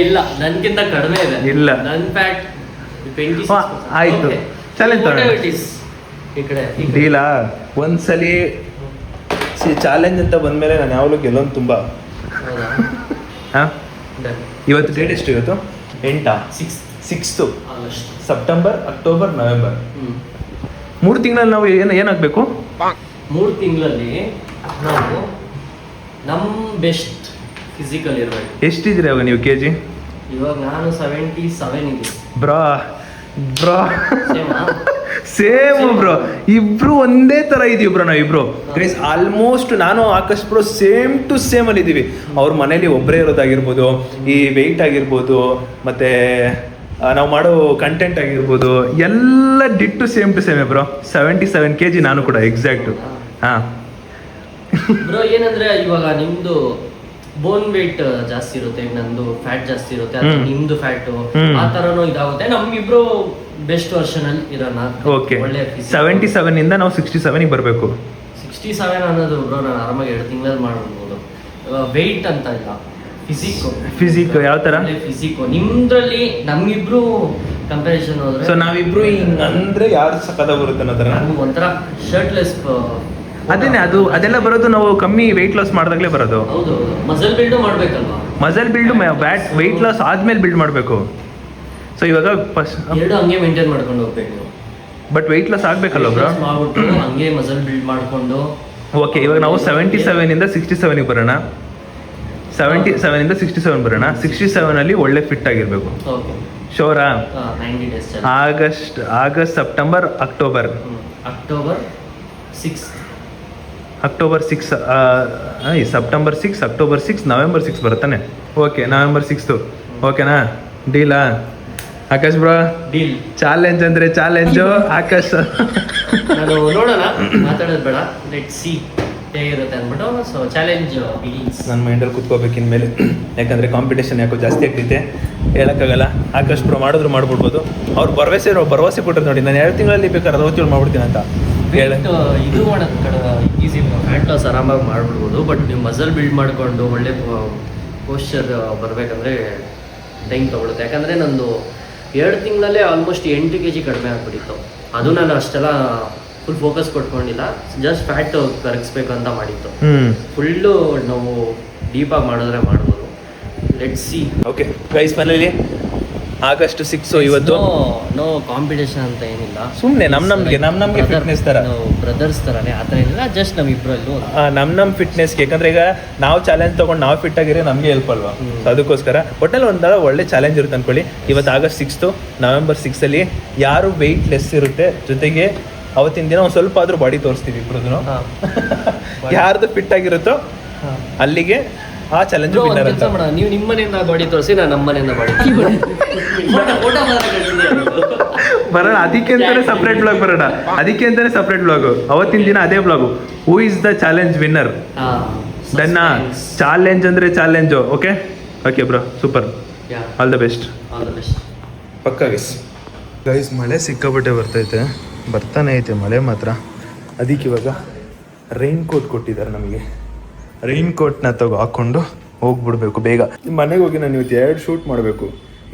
ಇಲ್ಲ, ನನ್ಗಿಂತ ಕಡಿಮೆ ಇದೆ. ಇಲ್ಲ, ನನ್ನ ಫ್ಯಾಟ್ 26. ಆಯ್ತು, ಚಾಲೆಂಜ್ ಈ ಕಡೆ ಡೀಲಾ. ಒಂದ್ಸಲಿ ಚಾಲೆಂಜ್ ಅಂತ ಬಂದಮೇಲೆ ನಾನು ಯಾವಾಗಲೂ ಗೆಲ್ಲೋನು ತುಂಬ. ಹಾಂ, ಇವತ್ತು ಡೇಟ್ ಎಷ್ಟು? ಇವತ್ತು 8 6 ಸೆಪ್ಟೆಂಬರ್, ಅಕ್ಟೋಬರ್, ನವೆಂಬರ್. 3 ತಿಂಗಳಲ್ಲಿ ನಾವು ಏನಾಗಬೇಕು? 3 ತಿಂಗಳಲ್ಲಿ ನಾವು ನಮ್ಮ ಬೆಸ್ಟ್ ಫಿಸಿಕಲ್ ಇರಬೇಕು. ಎಷ್ಟಿದ್ದೀರಿ ಅವಾಗ ನೀವು ಕೆಜಿ? ಇವಾಗ ನಾನು 77 ಇದ್ದೀನಿ. ಬ್ರಾ ಸೇಮ್ ಬ್ರೋ, ಇಬ್ರು ಒಂದೇ ತರ ಇದೀವಿ ಬ್ರೋ. ನಾವಿಬ್ರು ಗೈಸ್ ಆಲ್ಮೋಸ್ಟ್ ನಾನು Akash bro same to same ಅಲ್ಲಿ ಇದೀವಿ. ಅವ್ರ ಮನೇಲಿ ಒಬ್ಬರೇ ಇರೋದಾಗಿರ್ಬೋದು, ಈ ವೆಯ್ಟ್ ಆಗಿರ್ಬೋದು, ಮತ್ತೆ ನಾವು ಮಾಡೋ ಕಂಟೆಂಟ್ ಆಗಿರ್ಬೋದು, ಎಲ್ಲ ಡಿಟ್ಟು ಸೇಮ್ ಟು ಸೇಮೇ ಬ್ರೋ. 77 kg ನಾನು ಕೂಡ ಎಕ್ಸಾಕ್ಟ್. ಹಾಂ ಬ್ರೋ, ಏನಂದ್ರೆ ಇವಾಗ ನಿಮ್ದು ಬೋನ್ ವೇಟ್ ಜಾಸ್ತಿ ಇರುತ್ತೆ, ನಂದು ಫ್ಯಾಟ್ ಜಾಸ್ತಿ ಇರುತ್ತೆ, ಅಥವಾ ನಿಮ್ದು ಫ್ಯಾಟು ಆ ತರನೂ ಇದಾಗುತ್ತೆ. ನಮ್ಗಿಬ್ರು ಬೆಸ್ಟ್ ವರ್ಷನ್ ಅಲ್ಲಿ ಇರೋಣ. ಓಕೆ, 77 ಇಂದ ನಾವು 67 ಬರಬೇಕು. 67 ಅನ್ನೋದು ಬ್ರೋ ನಾನು ಆರಾಮಾಗಿ 2 ತಿಂಗಳಲ್ಲಿ ಮಾಡ್ಬೋದು. ವೆಯ್ಟ್ ಅಂತ ಇಲ್ಲ, ಫಿಸಿಕ್ ಯಾವ ತರ ಫಿಸಿಕ್ ನಿಮ್ದ್ರಲ್ಲಿ ನಮ್ಮಿಬ್ರು ಕಂಪ್ಯಾರಿಸನ್ ಹೋದ್ರೆ. ಸೊ ನಾವಿಬ್ರು ಹಿಂಗ್ ಅಂದ್ರೆ ಯಾರು ಸಕ್ಕದ ಬರುತ್ತೆ ಅನ್ನೋದರ ಒಂಥರ ಶರ್ಟ್ಲೆಸ್. ಅದೇನೆ, ಅದೆಲ್ಲ ಬರೋದು ನಾವು ಕಮ್ಮಿ ವೆಯ್ಟ್ ಲಾಸ್ ಮಾಡಿದಾಗಲೇ ಬರೋದು. ಹೌದು, ಮಸಲ್ ಬಿಲ್ಡ್ ಮಾಡ್ಬೇಕಲ್ವಾ? ಮಸಲ್ ಬಿಲ್ಡ್ ವೆಯ್ಟ್ ಲಾಸ್ ಆದ್ಮೇಲೆ ಬಿಲ್ಡ್ ಮಾಡಬೇಕು. ಸೊ ಇವಾಗ ಫಸ್ಟ್ ಎರಡು ಹಂಗೆ ಮೇಂಟೈನ್ ಮಾಡ್ಕೊಂಡು ಹೋಗ್ಬೇಕು ನೀವು. ಬಟ್ ವೆಯ್ಟ್ ಲಾಸ್ ಆಗ್ಬೇಕಲ್ಲ ಬ್ರೋ, ಮಾಡ್ಬಿಟ್ಟು ಹಂಗೆ ಮಸಲ್ ಬಿಲ್ಡ್ ಮಾಡ್ಕೊಂಡು. ಓಕೆ, ಇವಾಗ ನಾವು 77 ಇಂದ 67 ಬರೋಣ. 77 ಇಂದ 67 ಬರೋಣ. 67 ಅಲ್ಲಿ ಒಳ್ಳೆ ಫಿಟ್ ಆಗಿರ್ಬೇಕು. ಓಕೆ, ಶೋರಾ? 90 days. August September October 6 October 6 September 6 October 6 November 6 ಬರುತ್ತಾನೆ. ಓಕೆ, ನವೆಂಬರ್ 6 ಓಕೆನಾ? ಡೀಲಾ ಆಕಾಶ್ ಬ್ರೋ? ಡೀಲ್. ಚಾಲೆಂಜ್ ಅಂದ್ರೆ ಚಾಲೆಂಜು ಆಕಾಶ್. ನಾನು ನೋಡೋಣ, ಮಾತಾಡೋದು ಬೇಡ, ಲೆಟ್ ಸಿ ಹೇಗಿರುತ್ತೆ ಅಂದ್ಬಿಟ್ಟು. So challenge begins. ನನ್ನ ಮೈಂಡಲ್ಲಿ ಕುತ್ಕೋಬೇಕು ಇನ್ಮೇಲೆ, ಯಾಕಂದರೆ ಕಾಂಪಿಟೇಷನ್ ಯಾಕೋ ಜಾಸ್ತಿ ಆಗ್ತೈತೆ, ಹೇಳೋಕ್ಕಾಗಲ್ಲ. ಆಕಾಶ್ ಬ್ರೋ ಮಾಡಿದ್ರು ಮಾಡ್ಬಿಡ್ಬೋದು. ಅವ್ರು ಭರವಸೆ ಕೊಟ್ಟರು ನೋಡಿ, ನಾನು 2 ತಿಂಗಳಲ್ಲಿ ಬೇಕಾದ್ರೆ 67 ಮಾಡ್ಬಿಡ್ತೀನಿ ಅಂತ ಹೇಳಿ. ಇದು ಮಾಡೋದು ಕಡೆ ಈಸಿ, ಫ್ಯಾಟ್ ಲಾಸ್ ಆರಾಮಾಗಿ ಮಾಡ್ಬಿಡ್ಬೋದು. ಬಟ್ ನೀವು ಮಸಲ್ ಬಿಲ್ಡ್ ಮಾಡಿಕೊಂಡು ಒಳ್ಳೆ ಪೋಶ್ಚರ್ ಬರಬೇಕಂದ್ರೆ ಟೈಮ್ ತೊಗೊಳುತ್ತೆ. ಯಾಕಂದರೆ ನಂದು 2 ತಿಂಗಳಲ್ಲೇ ಆಲ್ಮೋಸ್ಟ್ 8 kg ಕಡಿಮೆ ಆಗಿಬಿಟ್ಟಿತ್ತು. ಅದು ನಾನು ಅಷ್ಟೆಲ್ಲ ಫುಲ್ ಫೋಕಸ್ ಕೊಟ್ಕೊಂಡಿಲ್ಲ, ಜಸ್ಟ್ ಫ್ಯಾಟ್ ಕರಗಿಸ್ಬೇಕು ಅಂತ ಮಾಡಿತ್ತು. ಫುಲ್ಲು ನಾವು ಡೀಪಾಗಿ ಮಾಡಿದ್ರೆ ಮಾಡ್ಬೋದು. Let's see. ಓಕೆ ಗೈಸ್, ಮನೇಲಿ ಆಗಸ್ಟ್ 6 ಇವತ್ತು ನೋ ಕಾಂಪಿಟೇಷನ್ ಅಂತ ಏನಿಲ್ಲ, ಸುಮ್ಮನೆ ನಮ್ಗೆ ಫಿಟ್ನೆಸ್ ತರ, ಬ್ರದರ್ಸ್ ತರಾನೇ ಆ ಥರ ಏನಿಲ್ಲ, ಜಸ್ಟ್ ನಮ್ಮಿಬ್ರಲ್ಲೂ ನಮ್ಮ ಫಿಟ್ನೆಸ್ಗೆ. ಯಾಕಂದ್ರೆ ಈಗ ನಾವು ಚಾಲೆಂಜ್ ತಗೊಂಡು ನಾವು ಫಿಟ್ ಆಗಿರೋ ನಮಗೆ ಹೆಲ್ಪ್ ಅಲ್ವಾ, ಅದಕ್ಕೋಸ್ಕರ ಒಟ್ಟಲ್ಲಿ ಒಂಥರ ಒಳ್ಳೆ ಚಾಲೆಂಜ್ ಇರುತ್ತೆ ಅನ್ಕೊಳ್ಳಿ. ಇವತ್ತು ಆಗಸ್ಟ್ 6 ನವೆಂಬರ್ 6 ಯಾರು ವೆಯ್ಟ್ ಲೆಸ್ ಇರುತ್ತೆ, ಜೊತೆಗೆ ಅವತ್ತಿನ ದಿನ ಒಂದು ಸ್ವಲ್ಪ ಆದ್ರೂ ಬಾಡಿ ತೋರಿಸ್ತೀವಿ ಇಬ್ರದ್ದು. ಯಾರ್ದು ಫಿಟ್ ಆಗಿರುತ್ತೋ ಅಲ್ಲಿಗೆ ಆ ಚಾಲೆಂಜ್ ವಿನ್ನರ್ ಅಂತ. ನೀವು ನಿಮ್ಮ ಮನೆಯಿಂದ ಬಾಡಿ ತೋರಿಸಿ, ನಾನು ನಮ್ಮ ಮನೆಯಿಂದ ಬಾಡಿ ಬರೋಣ. ಅದಕ್ಕೆ ಅಂತಾನೆ ಸಪ್ರೇಟ್ ಬ್ಲಾಗ್ ಬರೋಣ, ಅದಕ್ಕೆ ಅಂತಾನೆ ಸಪ್ರೇಟ್ ಬ್ಲಾಗ್. ಅವತ್ತಿನ ದಿನ ಅದೇ blog, who is the challenge winner. ಡನ್ನ, ಚಾಲೆಂಜ್ ಅಂದ್ರೆ challenge. Okay okay bro, super, all the best. ಪಕ್ಕ ಗೈಸ್. ಮಳೆ ಸಿಕ್ಕಾಪಟ್ಟೆ ಬರ್ತಾನೆ ಐತೆ ಮಳೆ ಮಾತ್ರ. ಅದಕ್ಕೆ ಇವಾಗ ರೈನ್ ಕೋಟ್ ಕೊಟ್ಟಿದ್ದಾರೆ ನಮಗೆ. ರೈನ್ ಕೋಟ್ನ ಹಾಕೊಂಡು ಹೋಗ್ಬಿಡ್ಬೇಕು ಬೇಗ. ಮನೆಗೆ ಹೋಗಿ ನಾನು ಇವತ್ತು 2 ಶೂಟ್ ಮಾಡಬೇಕು,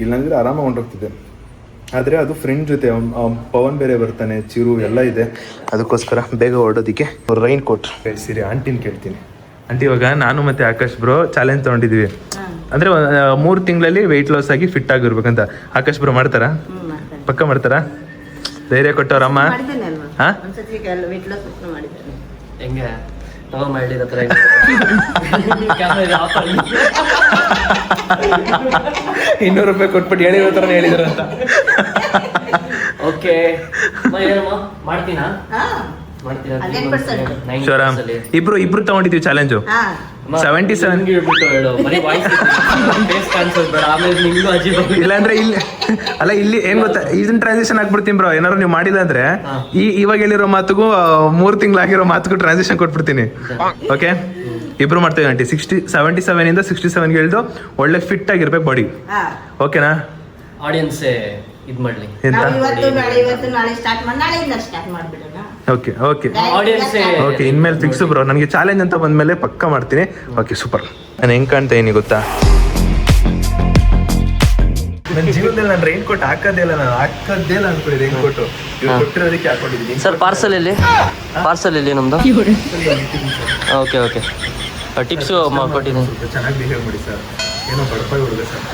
ಇಲ್ಲಾಂದರೆ ಆರಾಮಾಗಿ ಹೊಂಟೋಗ್ತಿದ್ದೆ. ಆದರೆ ಅದು ಫ್ರೆಂಡ್ ಜೊತೆ ಪವನ್ ಬೇರೆ ಬರ್ತಾನೆ, ಚಿರು ಎಲ್ಲ ಇದೆ, ಅದಕ್ಕೋಸ್ಕರ ಬೇಗ ಹೊರಡೋದಕ್ಕೆ ರೈನ್ ಕೋಟ್ ಕಳಿಸಿರಿ. ಆಂಟಿನ ಕೇಳ್ತೀನಿ. ಆಂಟಿ, ಇವಾಗ ನಾನು ಮತ್ತು ಆಕಾಶ್ ಬ್ರೋ ಚಾಲೆಂಜ್ ತೊಗೊಂಡಿದ್ದೀವಿ. ಅಂದರೆ 3 ತಿಂಗಳಲ್ಲಿ ವೆಯ್ಟ್ ಲಾಸ್ ಆಗಿ ಫಿಟ್ ಆಗಿರ್ಬೇಕಂತ. ಆಕಾಶ್ ಬ್ರೋ ಮಾಡ್ತಾರಾ? ಪಕ್ಕ ಮಾಡ್ತಾರಾ? ಧೈರ್ಯ ಕೊಟ್ಟವ್ರಮ್ಮ? ಹಾಂ, ಹೆಂಗೆ ಮಾಡಿದ ₹200 ಕೊಟ್ಬಿಟ್ಟು ಹೇಳಿರೋ ಥರ ಹೇಳಿದ್ರು ಅಂತ. ಓಕೆ, ಮಾಡ್ತೀನಾ? ಇಬ್ರು ತಗೊಂಡಿದ್ದೀವಿ ಚಾಲೆಂಜು. 77 ಇಲ್ಲಾಂದ್ರೆ ಇಲ್ಲಿ ಏನ್ ಗೊತ್ತಾ, ಇದನ್ನ ಟ್ರಾನ್ಸಿಷನ್ ಹಾಕ್ಬಿಡ್ತೀನಿ ಬ್ರೋ. ಏನಾದ್ರು ನೀವು ಮಾಡಿಲ್ಲ ಅಂದ್ರೆ ಇವಾಗ ಹೇಳಿರೋ ಮಾತುಗೂ 3 ತಿಂಗಳಾಗಿರೋ ಮಾತುಗೂ ಟ್ರಾನ್ಸಿಷನ್ ಕೊಟ್ಬಿಡ್ತೀನಿ. ಓಕೆ, ಇಬ್ರು ಮಾಡ್ತೇವೆ ಆಂಟಿ. 77 ಇಂದ 67 ಹೇಳ್ದು ಒಳ್ಳೆ ಫಿಟ್ ಆಗಿರ್ಬೇಕು ಬಾಡಿ. ಓಕೆನಾ? ಆಡಿಯನ್ಸ್ ಇದ್ ಮಾಡ್ಲಿ. ಓಕೆ ಓಕೆ ಓಕೆ, ಇನ್ಮೇಲೆ ಫಿಕ್ಸ್ ಬ್ರೋ. ನನಗೆ ಚಾಲೆಂಜ್ ಅಂತ ಬಂದ್ಮೇಲೆ ಪಕ್ಕ ಮಾಡ್ತೀನಿ. Okay, super. ನಾನು ಹೆಂಗ್ ಕಾಣ್ತಾ ಇದೀನಿ ಗೊತ್ತಾ? ನನ್ನ ಜೀವನದಲ್ಲಿ ನಾನು ರೈನ್ ಕೋಟ್ ಹಾಕೋದೇ ಇಲ್ಲ ಅನ್ಕೊಳ್ಳಿ. ರೈನ್ ಕೋಟ್ ಕೊಟ್ಟಿರೋದಕ್ಕೆ ಹಾಕೊಂಡಿದ್ದೀನಿ. ಸರ್, ಪಾರ್ಸಲ್ ಇಲ್ಲಿ ನಮ್ದು. ಓಕೆ ಓಕೆ, ಟಿಪ್ಸು ಕೊಟ್ಟಿದ್ದೀನಿ. ಚೆನ್ನಾಗಿ ಬಿಹೇವ್ ಮಾಡಿ ಸರ್. ಏನೋ ಬಡಪಾಯಿ ಹುಡುಗ ಸರ್.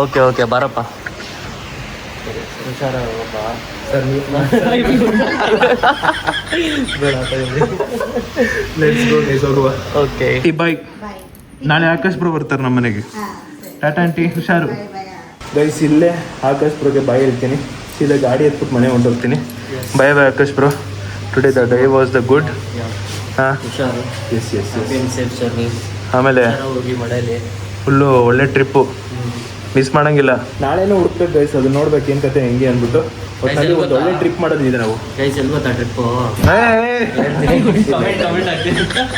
ಓಕೆ ಓಕೆ, ಬಾರಪ್ಪ. ಸರ್ ಓಕೆ, ಬಾಯ್. ನಾಳೆ ಆಕಾಶ್ ಬ್ರೋ ಬರ್ತಾರೆ ನಮ್ಮ ಮನೆಗೆ. ಟಾಟಾ ಆಂಟಿ, ಹುಷಾರು. ಗೈಸ್, ಇಲ್ಲೇ ಆಕಾಶ್ ಬ್ರೋಗೆ ಬಾಯ್ ಹೇಳ್ತೀನಿ. ಸೀದಾ ಗಾಡಿ ಎತ್ಬಿಟ್ಟು ಮನೆ ಹೊಂಟೋಗ್ತೀನಿ. Bye bye Akash bro. Today the day was the good. ಹಾಂ, ಹುಷಾರು. ಎಸ್. ಆಮೇಲೆ ಫುಲ್ಲು ಒಳ್ಳೆ ಟ್ರಿಪ್ಪು, ಮಿಸ್ ಮಾಡಂಗಿಲ್ಲ. ನಾಳೆನೂ ಹುಡ್ಬೇಕು ಗೈಸ್, ಅದು ನೋಡ್ಬೇಕು ಏನು ಕತೆ ಹೆಂಗೆ ಅಂದ್ಬಿಟ್ಟು. ಒಂದು ಒಳ್ಳೆ ಟ್ರಿಪ್ ಮಾಡೋದಿದೆ ನಾವು. ಟ್ರಿಪ್ಪು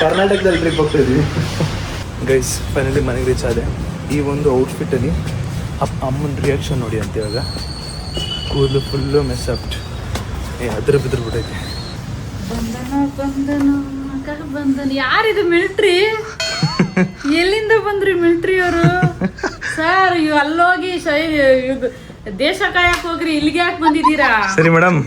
ಕರ್ನಾಟಕದಲ್ಲಿ ಟ್ರಿಪ್ ಹೋಗ್ತಾ ಇದ್ವಿ ಗೈಸ್. ಫೈನಲಿ ಮನೆಗೆ ರೀಚ್ ಆದೆ. ಈ ಒಂದು ಔಟ್ಫಿಟ್ಟಲ್ಲಿ ಅಮ್ಮನ ರಿಯಾಕ್ಷನ್ ನೋಡಿ ಅಂತ. ಇವಾಗ ಕೂದಲು ಫುಲ್ಲು ಮೆಸ್ ಆಗ್ಬಿಟ್ಟು ಅದ್ರ ಬಿದ್ದುಬಿಟ್ಟೈತೆ. ಯಾರಿದು ಮಿಲ್ಟ್ರಿ? ಎಲ್ಲಿಂದ ಬಂದ್ರಿ ಮಿಲ್ಟ್ರಿ ಅವರು? ಸರ್, ಅಲ್ಲೋಗಿ ದೇಶ ಕಾಯಕ್ ಹೋಗ್ರಿ, ಇಲ್ಲಿಗೆ ಯಾಕೆ ಬಂದಿದ್ದೀರಾ? ಸರಿ ಮೇಡಮ್.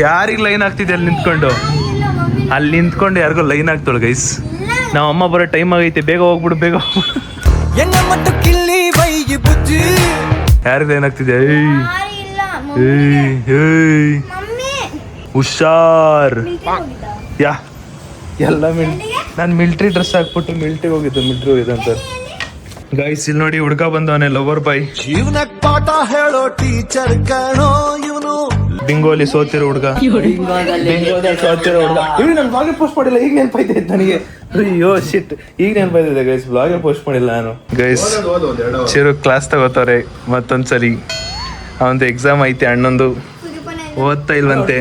ಯಾರಿಗೆ ಲೈನ್ ಆಗ್ತಿದೆ ಅಲ್ಲಿ ನಿಂತ್ಕೊಂಡು ಯಾರಿಗೋ ಲೈನ್ ಆಗ್ತಾಳೆ ಗೈಸ್. ನಾವು ಅಮ್ಮ ಬರೋ ಟೈಮ್ ಆಗೈತೆ, ಬೇಗ ಹೋಗ್ಬಿಡು. ಯಾರಿಗೆ ಲೈನ್ ಆಗ್ತಿದೆ? ಹುಷಾರ್. ಎಲ್ಲ ನಾನು ಮಿಲ್ಟ್ರಿ ಡ್ರೆಸ್ ಹಾಕ್ಬಿಟ್ಟು ಮಿಲ್ಟ್ರಿಗೆ ಹೋಗಿದ್ದೆ ಅಂತ ಗೈಸ್. ಇಲ್ಲಿ ನೋಡಿ, ಹುಡ್ಗ ಬಂದವನೇ, ಲವರ್ ಬಾಯ್. ಪಾಠ ಹೇಳೋ ಟೀಚರ್ ಕಣೋ ಇವನು. ಬಿಂಗೋಲಿ ಸೋತಿರೋ ಹುಡ್ಗ. ನಾನು ಬ್ಲಾಗ್ ಪೋಸ್ಟ್ ಮಾಡಿಲ್ಲ, ಈಗ ನೆನಪೈತೆ ನನಗೆ. ಅಯ್ಯೋ ಶಿಟ್, ಈಗ ನೆನಪೈತಿದೆ ಗೈಸ್. ಬ್ಲಾಗ್ ಪೋಸ್ಟ್ ಮಾಡಿಲ್ಲ ನಾನು ಗೈಸ್. ಚಿರು ಕ್ಲಾಸ್ ತಗೋತಾರೆ ಮತ್ತೊಂದ್ಸಲಿ. ಅವಂದು ಎಕ್ಸಾಮ್ ಐತೆ, ಅಣ್ಣಂದು ಓದ್ತಾ ಇಲ್ವಂತೆ.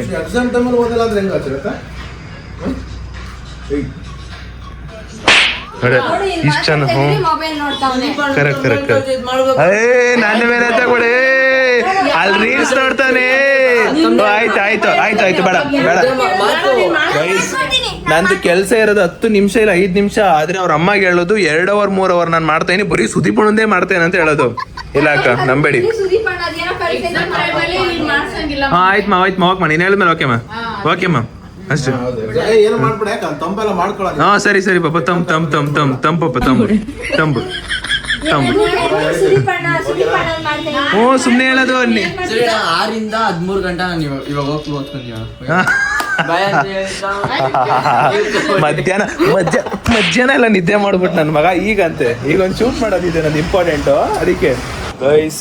ಇಷ್ಟ ಕರೆಕ್ಟ್. ನನ್ನ ಮೇಲೆ ತಗೊಳ್ಳಿ. ಅಲ್ಲಿ ರೀಲ್ಸ್ ನೋಡ್ತಾನೆ. ಆಯ್ತು ಆಯ್ತು ಆಯ್ತು ಆಯ್ತು ಬೇಡ ಬೇಡ ಗೈಸ್, ನಂದು ಕೆಲಸ ಇರೋದು 10 ನಿಮಿಷ ಇಲ್ಲ 5 ನಿಮಿಷ, ಆದ್ರೆ ಅವ್ರ ಅಮ್ಮಗೆ ಹೇಳೋದು 2 ಅವರ್ 3 ಅವರ್ ನಾನು ಮಾಡ್ತೇನೆ, ಬರೀ ಸುದೀಪಣ್ಣಂದೇ ಮಾಡ್ತೇನೆ ಅಂತ ಹೇಳೋದು. ಇಲ್ಲ ಅಕ್ಕ ನಂಬೇಡಿ. ಹಾ ಆಯ್ತು ಮಾ ಆಯ್ತು ಮಾ ಓಕೆ ಮಾ, ನೀನು ಹೇಳಿದ್ಮೇಲೆ ಓಕೆ ಮಾ ಓಕೆ ಮಾ ಅಷ್ಟೇ. ಹಾ ಸರಿ ಸರಿ ಪಾಪ ತಂಪಪ್ಪ ತಂಬು ತಂಬು. ಹ್ಞೂ ಸುಮ್ಮನೆ ಹೇಳೋದು 6 ರಿಂದ 13 ಗಂಟೆ ನಾನು ಇವಾಗ ಹೋಗ್ತೀನಿ. ಮಧ್ಯಾಹ್ನ ಎಲ್ಲ ನಿದ್ದೆ ಮಾಡ್ಬಿಟ್ಟು ನನ್ನ ಮಗ ಈಗಂತೆ. ಈಗ ಒಂದು ಶೂಟ್ ಮಾಡೋದಿದೆ ನಂದು ಇಂಪಾರ್ಟೆಂಟು, ಅದಕ್ಕೆ ಗೈಸ್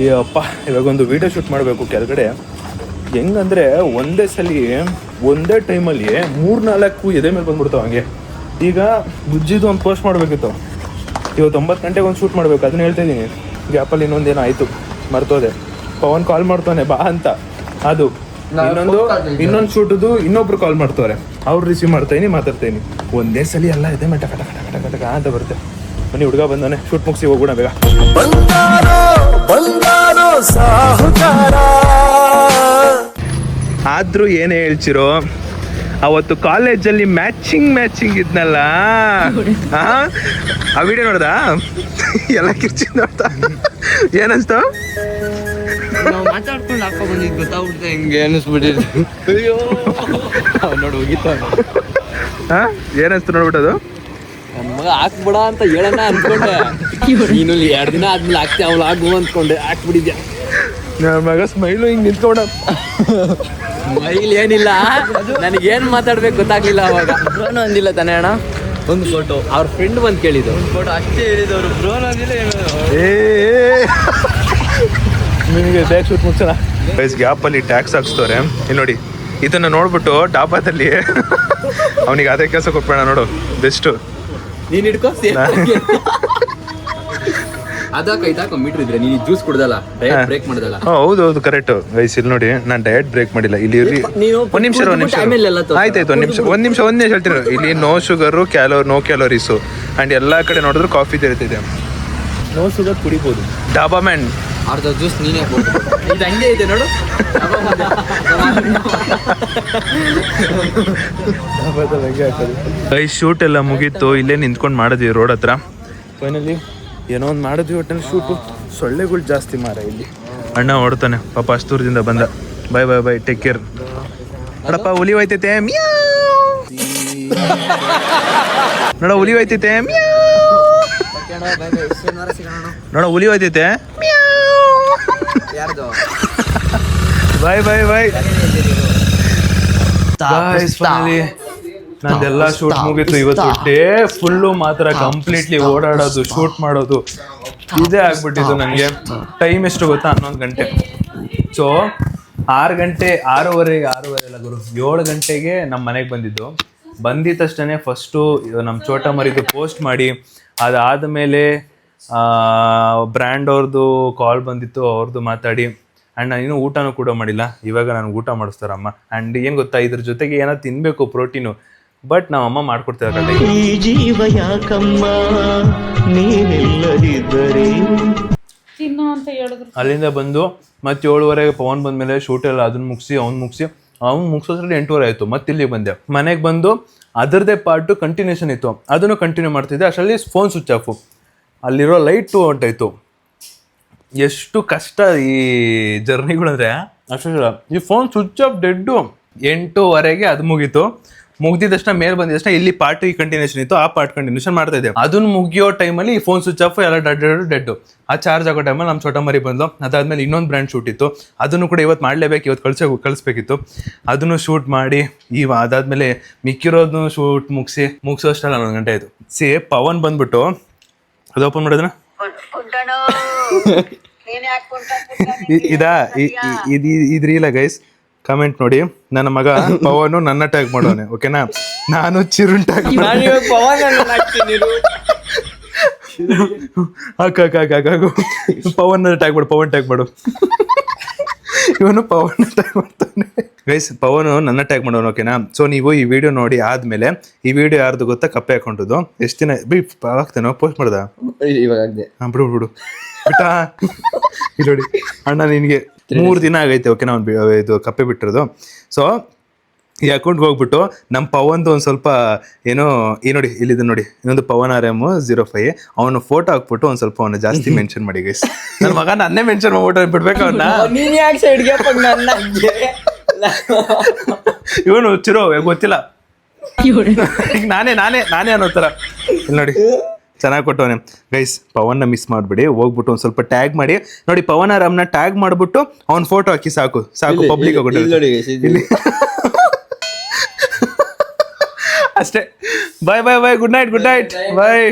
ಈ ಅಪ್ಪ ಇವಾಗ ಒಂದು ವಿಡಿಯೋ ಶೂಟ್ ಮಾಡಬೇಕು ಕೆಳಗಡೆ. ಹೆಂಗಂದ್ರೆ ಒಂದೇ ಸಲ ಒಂದೇ ಟೈಮಲ್ಲಿ 3-4 ಎದೆ ಮೇಲೆ ಬಂದ್ಬಿಡ್ತಾವ ಹಂಗೆ. ಈಗ ಬುಜ್ಜಿದು ಒಂದು ಪೋಸ್ಟ್ ಮಾಡಬೇಕಿತ್ತು, ಇವತ್ತು 9 ಗಂಟೆಗೆ ಒಂದು ಶೂಟ್ ಮಾಡಬೇಕು, ಅದನ್ನ ಹೇಳ್ತಾ ಇದ್ದೀನಿ. ಗ್ಯಾಪಲ್ಲಿ ಇನ್ನೊಂದೇನೋ ಆಯಿತು ಮರ್ತೋದೆ. ಪವನ್ ಕಾಲ್ ಮಾಡ್ತಾನೆ ಬಾ ಅಂತ, ಅದು ಇನ್ನೊಂದು ಶೂಟದು ಇನ್ನೊಬ್ರು ಕಾಲ್ ಮಾಡ್ತಾರೆ, ಅವ್ರು ರಿಸೀವ್ ಮಾಡ್ತಾಯಿನಿ ಮಾತಾಡ್ತಾಯಿನಿ. ಒಂದೇ ಸಲ ಎಲ್ಲ ಇದೆ ಮಟ್ಟ ಕಟ ಕಟ ಕಟ ಕಟ ಅಂತ ಬರುತ್ತೆ. ಬನ್ನಿ ಹುಡುಗ ಬಂದಾನೆ, ಶೂಟ್ ಮುಗಿಸಿ ಹೋಗೋಣ ಬೇಗ. ಆದ್ರೂ ಏನೇ ಹೇಳ್ಚಿರೋ, ಅವತ್ತು ಕಾಲೇಜಲ್ಲಿ ಮ್ಯಾಚಿಂಗ್ ಇದ್ನಲ್ಲ, ಆ ವಿಡಿಯೋ ನೋಡ್ದ ಎಲ್ಲ ಕಿರ್ಚಿ ನೋಡ್ದ, ಏನನ್ಸ್ತು? ಮಾತಾಡ್ಕೊಂಡು ಹಾಕೋ ಬಂದಿದ್ದು ಗೊತ್ತಾಗ್ಬಿಡ್ತೆ ಹೆಂಗೆ ಅನಿಸ್ಬಿಟ್ಟಿದೆ. ಅಯ್ಯೋ ನೋಡಿ ಹೋಗಿತ್ತ ಏನನ್ಸ್ತು ನೋಡ್ಬಿಟ್ಟದು? ನನ್ನ ಮಗ ಹಾಕ್ಬಿಡ ಅಂತ ಹೇಳೋಣ ಅನ್ಕೊಂಡೆ, ನೀನು 2 ದಿನ ಆದ್ಮೇಲೆ ಹಾಕ್ತೆ ಅವ್ಳು ಆಗು ಅಂದ್ಕೊಂಡೆ, ಹಾಕ್ಬಿಟ್ಟಿದ್ಯಾ. ನನ್ನ ಮಗ ಸ್ಮೈಲು ಹಿಂಗೆ ನಿಂತ್ಕೊಂಡ. ಸ್ಮೈಲ್ ಏನಿಲ್ಲ, ನನಗೇನು ಮಾತಾಡ್ಬೇಕು ಗೊತ್ತಾಗ್ಲಿಲ್ಲ ಅವಾಗ. ಬ್ರೋನು ಅಂದಿಲ್ಲ ತಾನೇ ಅಣ್ಣ, ಒಂದು ಫೋಟೋ ಅವ್ರ ಫ್ರೆಂಡ್ ಬಂದು ಕೇಳಿದ್ದು, ಒಂದು ಫೋಟೋ ಅಷ್ಟೇ ಹೇಳಿದವರು. ಬ್ರೋನು ಅಂದಿಲ್ಲ ನಿಮಗೆ ಬ್ಯಾಗ್ ಶೂಟ್ ಮುಗಿಸೋಣ. ಗೈಸ್ ಗ್ಯಾಪಲ್ಲಿ ಟ್ಯಾಕ್ಸ್ ಹಾಕ್ಸ್ತವ್ರೆ. ಇಲ್ಲಿ ನೋಡಿ, ಇದನ್ನು ನೋಡ್ಬಿಟ್ಟು ಡಾಬಾದಲ್ಲಿ ಅವನಿಗೆ ಅದೇ ಕೆಲಸ ಕೊಟ್ಬೇಡ ನೋಡು, ಬೆಸ್ಟು. ನೀನು ಹಿಡ್ಕೋ ಅದಾಕೋ ಮೀಟರ್ ಇದ್ರೆ ನೀನು ಜ್ಯೂಸ್ ಕುಡ್ದಲ್ಲ, ಡಯಟ್ ಬ್ರೇಕ್ ಮಾಡ್ದಲ್ಲ. ಹೌದು ಕರೆಕ್ಟ್ ಗೈಸ್. ಇಲ್ಲಿ ನೋಡಿ, ನಾನು ಡಯಟ್ ಬ್ರೇಕ್ ಮಾಡಿಲ್ಲ. ಇಲ್ಲಿ ಇರ್ರಿ ಒಂದ್ ನಿಮಿಷ ಆಯ್ತಾಯ್ತು, ಒಂದ್ ನಿಮಿಷ ಹೇಳ್ತೀನಿ. ಇಲ್ಲಿ no sugar, no calories and ಎಲ್ಲಾ ಕಡೆ ನೋಡಿದ್ರು ಕಾಫಿ ಇರ್ತಿದೆ. ನೋ ಶುಗರ್ ಕುಡಿಬೋದು. ಡಾಬಾ ಮ್ಯಾನ್ ಅರ್ಧ ಜ್ಯೂಸ್ ನೀನೇ ಇದು ಹಂಗೆ ಇದೆ ನೋಡು. ಗೈಸ್ ಶೂಟ್ ಎಲ್ಲ ಮುಗೀತು, ಇಲ್ಲೇ ನಿಂತ್ಕೊಂಡು ಮಾಡಿದ್ವಿ ರೋಡ್ ಹತ್ರ. ಫೈನಲಿ ಏನೋ ಒಂದು ಮಾಡಿದ್ವಿ ಒಟ್ಟಲ್ಲಿ ಶೂಟು. ಸೊಳ್ಳೆಗಳು ಜಾಸ್ತಿ ಮಾರ ಇಲ್ಲಿ. ಅಣ್ಣ ಓಡ್ತಾನೆ ಪಾಪ, ಅಷ್ಟು ದೂರದಿಂದ ಬಂದ. Bye take care. ನೋಡಪ್ಪ ಹುಲಿ ಹೋಯ್ತೈತೆ, ನೋಡ ಹುಲಿ ಹೋಯ್ತೈತೆ, ನೋಡ ಹುಲಿ ಹೋಯ್ತೈತೆ. ಬೈ ನಂದೆಲ್ಲ ಶೂಟ್ ಮುಗೀತು. ಇವತ್ತು ಡೇ ಫುಲ್ಲು ಮಾತ್ರ ಕಂಪ್ಲೀಟ್ಲಿ ಓಡಾಡೋದು, ಶೂಟ್ ಮಾಡೋದು ಇದೇ ಆಗ್ಬಿಟ್ಟಿದ್ದು ನನಗೆ. ಟೈಮ್ ಎಷ್ಟು ಗೊತ್ತಾ? 11 ಗಂಟೆ. ಸೊ 6:30 ಅಲ್ಲ ಗುರು, 7 ಗಂಟೆಗೆ ನಮ್ಮ ಮನೆಗೆ ಬಂದಿದ್ದ ತಕ್ಷಣ ಫಸ್ಟು ನಮ್ಮ ಚೋಟ ಮರಿದು ಪೋಸ್ಟ್ ಮಾಡಿ, ಅದಾದಮೇಲೆ ಬ್ರ್ಯಾಂಡ್ ಅವ್ರದ್ದು ಕಾಲ್ ಬಂದಿತ್ತು, ಅವ್ರದ್ದು ಮಾತಾಡಿ. ಆ್ಯಂಡ್ ನಾನು ಇನ್ನೂ ಊಟನೂ ಕೂಡ ಮಾಡಿಲ್ಲ. ಇವಾಗ ನನಗೆ ಊಟ ಮಾಡಿಸ್ತಾರಮ್ಮ. ಆ್ಯಂಡ್ ಏನು ಗೊತ್ತಾ, ಇದ್ರ ಜೊತೆಗೆ ಏನೋ ತಿನ್ನಬೇಕು ಪ್ರೋಟೀನು, ಬಟ್ ನಮ್ಮ ಅಮ್ಮ ಮಾಡ್ಕೊಡ್ತಾರೆ. ಅಲ್ಲಿಂದ ಬಂದು ಮತ್ತೆ 7:30 ಪವನ್ ಬಂದಮೇಲೆ ಶೂಟ್ ಎಲ್ಲ ಅದನ್ನ ಅವ್ನು ಮುಗಿಸೋದ್ರಲ್ಲಿ 8:30 ಆಯಿತು. ಮತ್ತೆ ಇಲ್ಲಿಗೆ ಬಂದೆ. ಮನೆಗೆ ಬಂದು ಅದರದೇ ಪಾರ್ಟು ಕಂಟಿನ್ಯೂಷನ್ ಇತ್ತು, ಅದನ್ನು ಕಂಟಿನ್ಯೂ ಮಾಡ್ತಿದ್ದೆ. ಅಷ್ಟರಲ್ಲಿ ಫೋನ್ ಸ್ವಿಚ್ ಆಫು, ಅಲ್ಲಿರೋ ಲೈಟು ಹೊಂಟಾಯ್ತು. ಎಷ್ಟು ಕಷ್ಟ ಈ ಜರ್ನಿಗಳಂದರೆ ಅಷ್ಟು. ಈ ಫೋನ್ ಸ್ವಿಚ್ ಆಫ್ ಡೆಡ್ಡು. 8:30ಗೆ ಅದು ಮುಗ್ದಿದ ತಕ್ಷಣ ಮೇಲೆ ಬಂದಿದ ತಕ್ಷಣ ಇಲ್ಲಿ ಪಾರ್ಟ್ ಈ ಕಂಟಿನ್ಯೂಷನ್ ಇತ್ತು, ಆ ಪಾರ್ಟ್ ಕಂಟಿನ್ಯೂಷನ್ ಮಾಡ್ತಾ ಇದ್ದೆ. ಅದನ್ನು ಮುಗಿಯೋ ಟೈಮಲ್ಲಿ ಈ ಫೋನ್ ಸ್ವಿಚ್ ಆಫ್, ಎಲ್ಲ ಡೆಡ್ಡು. ಆ ಚಾರ್ಜ್ ಆಗೋ ಟೈಮಲ್ಲಿ ನಮ್ಮ ಚೋಟ ಮರಿ ಬಂದು. ಅದಾದ್ಮೇಲೆ ಇನ್ನೊಂದು ಬ್ರ್ಯಾಂಡ್ ಶೂಟ್ ಇತ್ತು, ಅದನ್ನು ಕೂಡ ಇವತ್ತು ಮಾಡಲೇಬೇಕು, ಇವತ್ತು ಕಳಿಸ್ಬೇಕಿತ್ತು. ಅದನ್ನು ಶೂಟ್ ಮಾಡಿ ಅದಾದ್ಮೇಲೆ ಮಿಕ್ಕಿರೋದನ್ನು ಶೂಟ್ ಮುಗಿಸೋಷ್ಟಲ್ಲ 11 ಗಂಟೆ ಆಯಿತು. ಪವನ್ ಬಂದ್ಬಿಟ್ಟು ಅದು ಓಪನ್ ಮಾಡೋದನ್ನ ಇದ್ರಿಲ್ಲ ಗೈಸ್, ಕಮೆಂಟ್ ನೋಡಿ. ನನ್ನ ಮಗ ಪವನು ನನ್ನ ಟ್ಯಾಗ್ ಮಾಡೋನೆ, ಓಕೆನಾ? ನಾನು ಚಿರುನ್ ಟ್ಯಾಗ್ ಪವನ್ ಟ್ಯಾಗ್ ಮಾಡು. ಇವನು ಪವನ್ ಟ್ಯಾಗ್ ಮಾಡ್ತಾನೆ ಗೈಸ್. ಪವನು ನನ್ನ ಟ್ಯಾಗ್ ಮಾಡೋನು, ಓಕೆನಾ? ಸೊ ನೀವು ಈ ವಿಡಿಯೋ ನೋಡಿ ಆದ್ಮೇಲೆ, ಈ ವಿಡಿಯೋ ಯಾರ್ದು ಗೊತ್ತಾ? ಕಪ್ಪೆ ಹಾಕೊಂಡಿದ್ದು. ಎಷ್ಟು ದಿನ ಆಗ್ತೇನೋ ಪೋಸ್ಟ್ ಮಾಡ್ದ? ಇವಾಗ ಬಿಡು ಬಿಟ್ಟಾ. ಇಲ್ಲಿ ನೋಡಿ ಅಣ್ಣ, ನಿನಗೆ 3 ದಿನ ಆಗೈತೆ ಓಕೆನಾ ಅವ್ನು ಇದು ಕಪ್ಪೆ ಬಿಟ್ಟಿರೋದು. ಸೊ ಈ ಅಕೌಂಟ್ಗೆ ಹೋಗ್ಬಿಟ್ಟು ನಮ್ಮ ಪವನ್ದು ಒಂದು ಸ್ವಲ್ಪ ಏನೋ ಈ ನೋಡಿ ಇಲ್ಲಿದೆ ನೋಡಿ ಇನ್ನೊಂದು ಪವನ್ RM05 ಅವನು ಫೋಟೋ ಹಾಕ್ಬಿಟ್ಟು ಒಂದು ಸ್ವಲ್ಪ ಅವನ್ನ ಜಾಸ್ತಿ ಮೆನ್ಷನ್ ಮಾಡಿ ಗೈಸ್. ನನ್ನ ಮಗ ನನ್ನೇ ಮೆನ್ಷನ್ ಮಾಡ್ಬಿಟ್ಟು ಬಿಡ್ಬೇಕು ಅವನ್ನ. ನೀನ್ ಯಾಕೆ ಸೈಡ್ಗೆ ನನ್ನ ಇವನು ಚಿರೋ ಗೊತ್ತಿಲ್ಲ ಈಗ ನಾನೇ ಅನ್ನೋ ಥರ ಇಲ್ಲಿ ನೋಡಿ ಚೆನ್ನಾಗಿ ಕೊಟ್ಟವನೆ ಗೈಸ್. ಪವನ್ನ ಮಿಸ್ ಮಾಡಿಬಿಡಿ, ಹೋಗ್ಬಿಟ್ಟು ಒಂದು ಸ್ವಲ್ಪ ಟ್ಯಾಗ್ ಮಾಡಿ ನೋಡಿ ಪವನ್ RMನ ಟ್ಯಾಗ್ ಮಾಡಿಬಿಟ್ಟು ಅವ್ನ ಫೋಟೋ ಹಾಕಿ ಸಾಕು ಪಬ್ಲಿಕ್ ಅಷ್ಟೇ. ಬಾಯ್ ಗುಡ್ ನೈಟ್ ಬಾಯ್.